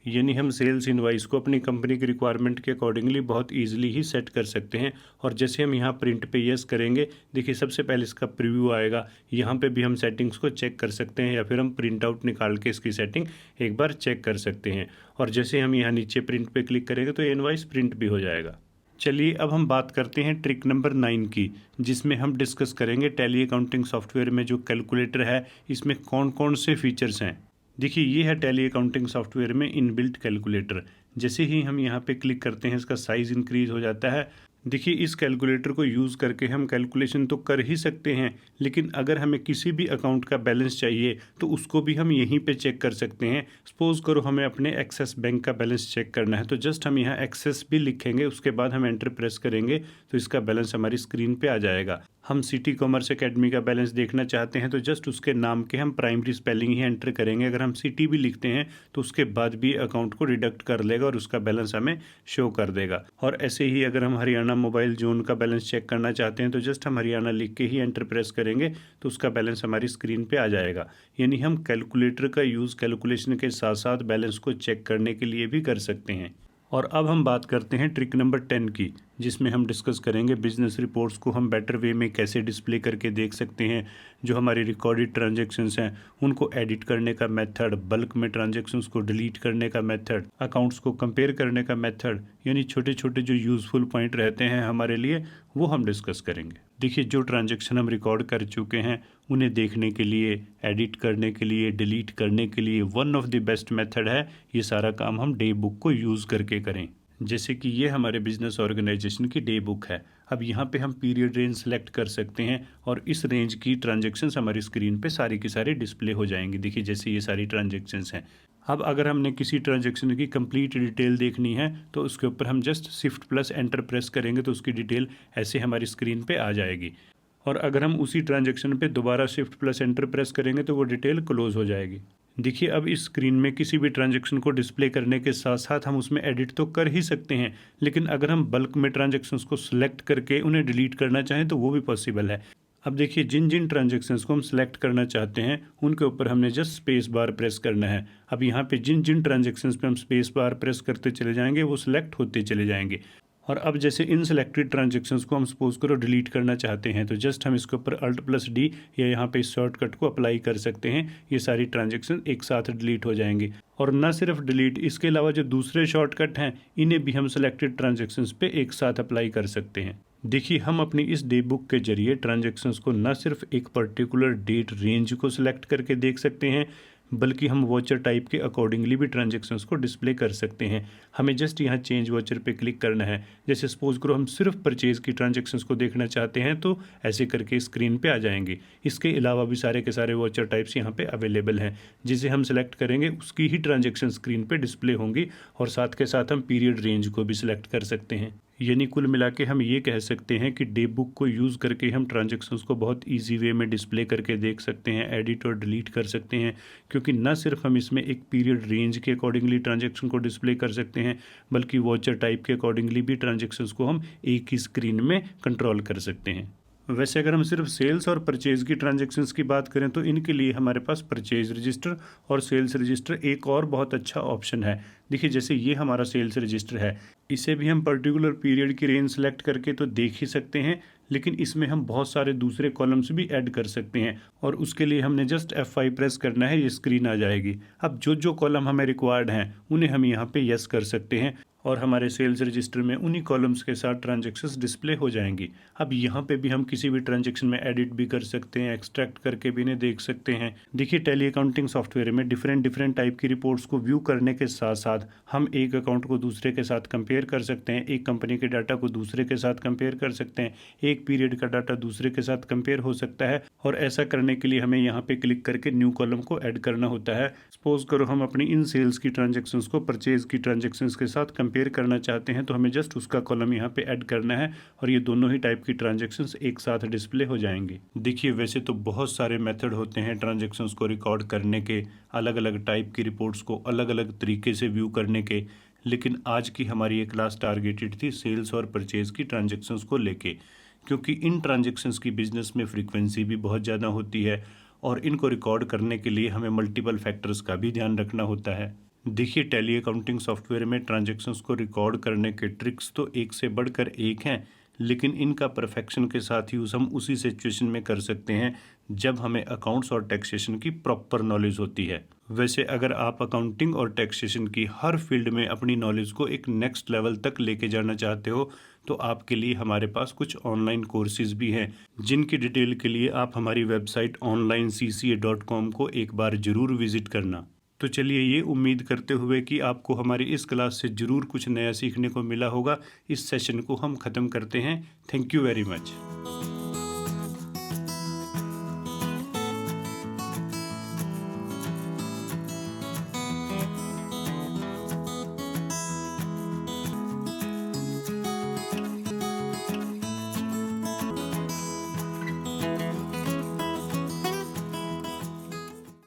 यानी हम सेल्स इनवॉइस को अपनी कंपनी की रिक्वायरमेंट के अकॉर्डिंगली बहुत इजीली ही सेट कर सकते हैं। और जैसे हम यहाँ प्रिंट पे यस करेंगे, देखिए सबसे पहले इसका प्रीव्यू आएगा, यहाँ पे भी हम सेटिंग्स को चेक कर सकते हैं, या फिर हम प्रिंट आउट निकाल के इसकी सेटिंग एक बार चेक कर सकते हैं। और जैसे हम यहाँ नीचे प्रिंट पे क्लिक करेंगे तो इनवॉइस प्रिंट भी हो जाएगा। चलिए अब हम बात करते हैं ट्रिक नंबर 9 की, जिसमें हम डिस्कस करेंगे टैली अकाउंटिंग सॉफ्टवेयर में जो कैलकुलेटर है इसमें कौन कौन से फीचर्स हैं। देखिए ये है टैली अकाउंटिंग सॉफ्टवेयर में इनबिल्ट कैलकुलेटर। जैसे ही हम यहाँ पे क्लिक करते हैं इसका साइज़ इंक्रीज़ हो जाता है। देखिए इस कैलकुलेटर को यूज़ करके हम कैलकुलेशन तो कर ही सकते हैं, लेकिन अगर हमें किसी भी अकाउंट का बैलेंस चाहिए तो उसको भी हम यहीं पे चेक कर सकते हैं। सपोज़ करो हमें अपने एक्सिस बैंक का बैलेंस चेक करना है, तो जस्ट हम यहाँ एक्सेस भी लिखेंगे, उसके बाद हम एंटर प्रेस करेंगे तो इसका बैलेंस हमारी स्क्रीन पे आ जाएगा। हम सिटी कॉमर्स एकेडमी का बैलेंस देखना चाहते हैं तो जस्ट उसके नाम के हम प्राइमरी स्पेलिंग ही एंटर करेंगे। अगर हम सिटी भी लिखते हैं तो उसके बाद भी अकाउंट को डिडक्ट कर लेगा और उसका बैलेंस हमें शो कर देगा। और ऐसे ही अगर हम हरियाणा मोबाइल जोन का बैलेंस चेक करना चाहते हैं तो जस्ट हम हरियाणा लिख के ही एंटर प्रेस करेंगे तो उसका बैलेंस हमारी स्क्रीन पे आ जाएगा। यानी हम कैलकुलेटर का यूज़ कैलकुलेशन के साथ साथ बैलेंस को चेक करने के लिए भी कर सकते हैं। और अब हम बात करते हैं ट्रिक नंबर 10 की, जिसमें हम डिस्कस करेंगे बिजनेस रिपोर्ट्स को हम बेटर वे में कैसे डिस्प्ले करके देख सकते हैं। जो हमारी रिकॉर्डेड ट्रांजैक्शंस हैं उनको एडिट करने का मेथड, बल्क में ट्रांजैक्शंस को डिलीट करने का मेथड, अकाउंट्स को कंपेयर करने का मेथड, यानी छोटे छोटे जो यूज़फुल पॉइंट रहते हैं हमारे लिए वो हम डिस्कस करेंगे। देखिए जो ट्रांजैक्शन हम रिकॉर्ड कर चुके हैं उन्हें देखने के लिए, एडिट करने के लिए, डिलीट करने के लिए one of the best method है ये सारा काम हम डे बुक को यूज़ करके करें। जैसे कि ये हमारे बिजनेस ऑर्गेनाइजेशन की डे बुक है। अब यहाँ पे हम पीरियड रेंज सेलेक्ट कर सकते हैं और इस रेंज की ट्रांजैक्शंस हमारी स्क्रीन पे सारी की सारी डिस्प्ले हो जाएंगी। देखिए जैसे ये सारी ट्रांजैक्शंस हैं। अब अगर हमने किसी ट्रांजैक्शन की कंप्लीट डिटेल देखनी है तो उसके ऊपर हम just shift plus enter press करेंगे तो उसकी डिटेल ऐसे हमारी स्क्रीन पे आ जाएगी। और अगर हम उसी ट्रांजैक्शन पे दोबारा शिफ्ट प्लस एंटर प्रेस करेंगे तो वो डिटेल क्लोज हो जाएगी। देखिए अब इस स्क्रीन में किसी भी ट्रांजैक्शन को डिस्प्ले करने के साथ साथ हम उसमें एडिट तो कर ही सकते हैं, लेकिन अगर हम बल्क में ट्रांजैक्शंस को सिलेक्ट करके उन्हें डिलीट करना चाहें तो वो भी पॉसिबल है। अब देखिए जिन जिन ट्रांजैक्शंस को हम सिलेक्ट करना चाहते हैं उनके ऊपर हमने जस्ट स्पेस बार प्रेस करना है। अब यहाँ पे जिन जिन ट्रांजैक्शंस पे हम स्पेस बार प्रेस करते चले जाएंगे वो सिलेक्ट होते चले जाएंगे। और अब जैसे इन सेलेक्टेड ट्रांजैक्शंस को हम सपोज करो डिलीट करना चाहते हैं तो जस्ट हम इसके ऊपर Alt+D या यहाँ पे इस शॉर्टकट को अप्लाई कर सकते हैं। ये सारी ट्रांजैक्शन एक साथ डिलीट हो जाएंगी। और न सिर्फ डिलीट, इसके अलावा जो दूसरे शॉर्टकट हैं इन्हें भी हम सेलेक्टेड ट्रांजैक्शंस पे एक साथ अप्लाई कर सकते हैं। देखिए हम अपनी इस डे बुक के जरिए ट्रांजैक्शंस को न सिर्फ एक पर्टिकुलर डेट रेंज को सिलेक्ट करके देख सकते हैं, बल्कि हम वॉचर टाइप के अकॉर्डिंगली भी ट्रांजैक्शंस को डिस्प्ले कर सकते हैं। हमें जस्ट यहाँ चेंज वॉचर पे क्लिक करना है। जैसे सपोज करो हम सिर्फ परचेज़ की ट्रांजैक्शंस को देखना चाहते हैं तो ऐसे करके स्क्रीन पे आ जाएंगे। इसके अलावा भी सारे के सारे वॉचर टाइप्स यहाँ पे अवेलेबल हैं। जिसे हम सिलेक्ट करेंगे उसकी ही ट्रांजैक्शन स्क्रीन पे डिस्प्ले होंगी और साथ के साथ हम पीरियड रेंज को भी सिलेक्ट कर सकते हैं। यानी कुल मिला के हम ये कह सकते हैं कि डे बुक को यूज़ करके हम ट्रांजैक्शंस को बहुत इजी वे में डिस्प्ले करके देख सकते हैं, एडिट और डिलीट कर सकते हैं। क्योंकि न सिर्फ हम इसमें एक पीरियड रेंज के अकॉर्डिंगली ट्रांजैक्शन को डिस्प्ले कर सकते हैं, बल्कि वॉचर टाइप के अकॉर्डिंगली भी ट्रांजैक्शंस को हम एक ही स्क्रीन में कंट्रोल कर सकते हैं। वैसे अगर हम सिर्फ सेल्स और परचेज़ की ट्रांजैक्शंस की बात करें तो इनके लिए हमारे पास परचेज़ रजिस्टर और सेल्स रजिस्टर एक और बहुत अच्छा ऑप्शन है। देखिए जैसे ये हमारा सेल्स रजिस्टर है, इसे भी हम पर्टिकुलर पीरियड की रेंज सेलेक्ट करके तो देख ही सकते हैं, लेकिन इसमें हम बहुत सारे दूसरे कॉलम्स भी ऐड कर सकते हैं और उसके लिए हमने जस्ट F5 प्रेस करना है, ये स्क्रीन आ जाएगी। अब जो जो कॉलम हमें रिक्वायर्ड हैं उन्हें हम यहाँ पे यस कर सकते हैं और हमारे सेल्स रजिस्टर में उन्हीं कॉलम्स के साथ ट्रांजैक्शंस डिस्प्ले हो जाएंगी। अब यहाँ पे भी हम किसी भी ट्रांजैक्शन में एडिट भी कर सकते हैं, एक्सट्रैक्ट करके भी इन्हें देख सकते हैं। देखिए, टैली अकाउंटिंग सॉफ्टवेयर में डिफरेंट टाइप की रिपोर्ट्स को व्यू करने के साथ साथ हम एक अकाउंट को दूसरे के साथ कंपेयर कर सकते हैं, एक कंपनी के डाटा को दूसरे के साथ कंपेयर कर सकते हैं, एक पीरियड का डाटा दूसरे के साथ कंपेयर हो सकता है। और ऐसा करने के लिए हमें यहाँ पे क्लिक करके न्यू कॉलम को ऐड करना होता है। सपोज करो हम अपनी इन सेल्स की ट्रांजैक्शंस को परचेज की ट्रांजैक्शंस के साथ कंपेयर करना चाहते हैं, तो हमें जस्ट उसका कॉलम यहाँ पे ऐड करना है और ये दोनों ही टाइप की ट्रांजैक्शंस एक साथ डिस्प्ले हो जाएंगे। देखिए, वैसे तो बहुत सारे मेथड होते हैं ट्रांजैक्शंस को रिकॉर्ड करने के, अलग अलग टाइप की रिपोर्ट्स को अलग अलग तरीके से व्यू करने के, लेकिन आज की हमारी ये क्लास टारगेटेड थी सेल्स और परचेज की ट्रांजैक्शंस को लेके, क्योंकि इन ट्रांजैक्शंस की बिजनेस में फ्रीक्वेंसी भी बहुत ज़्यादा होती है और इनको रिकॉर्ड करने के लिए हमें मल्टीपल फैक्टर्स का भी ध्यान रखना होता है। देखिए, टैली अकाउंटिंग सॉफ्टवेयर में ट्रांजैक्शंस को रिकॉर्ड करने के ट्रिक्स तो एक से बढ़कर एक हैं, लेकिन इनका परफेक्शन के साथ यूज़ हम उसी सिचुएशन में कर सकते हैं जब हमें अकाउंट्स और टैक्सेशन की प्रॉपर नॉलेज होती है। वैसे अगर आप अकाउंटिंग और टैक्सेशन की हर फील्ड में अपनी नॉलेज को एक नेक्स्ट लेवल तक लेके जाना चाहते हो, तो आपके लिए हमारे पास कुछ ऑनलाइन कोर्सेज भी हैं, जिनकी डिटेल के लिए आप हमारी वेबसाइट onlinecca.com को एक बार ज़रूर विजिट करना। तो चलिए, ये उम्मीद करते हुए कि आपको हमारी इस क्लास से ज़रूर कुछ नया सीखने को मिला होगा, इस सेशन को हम ख़त्म करते हैं। Thank you very much.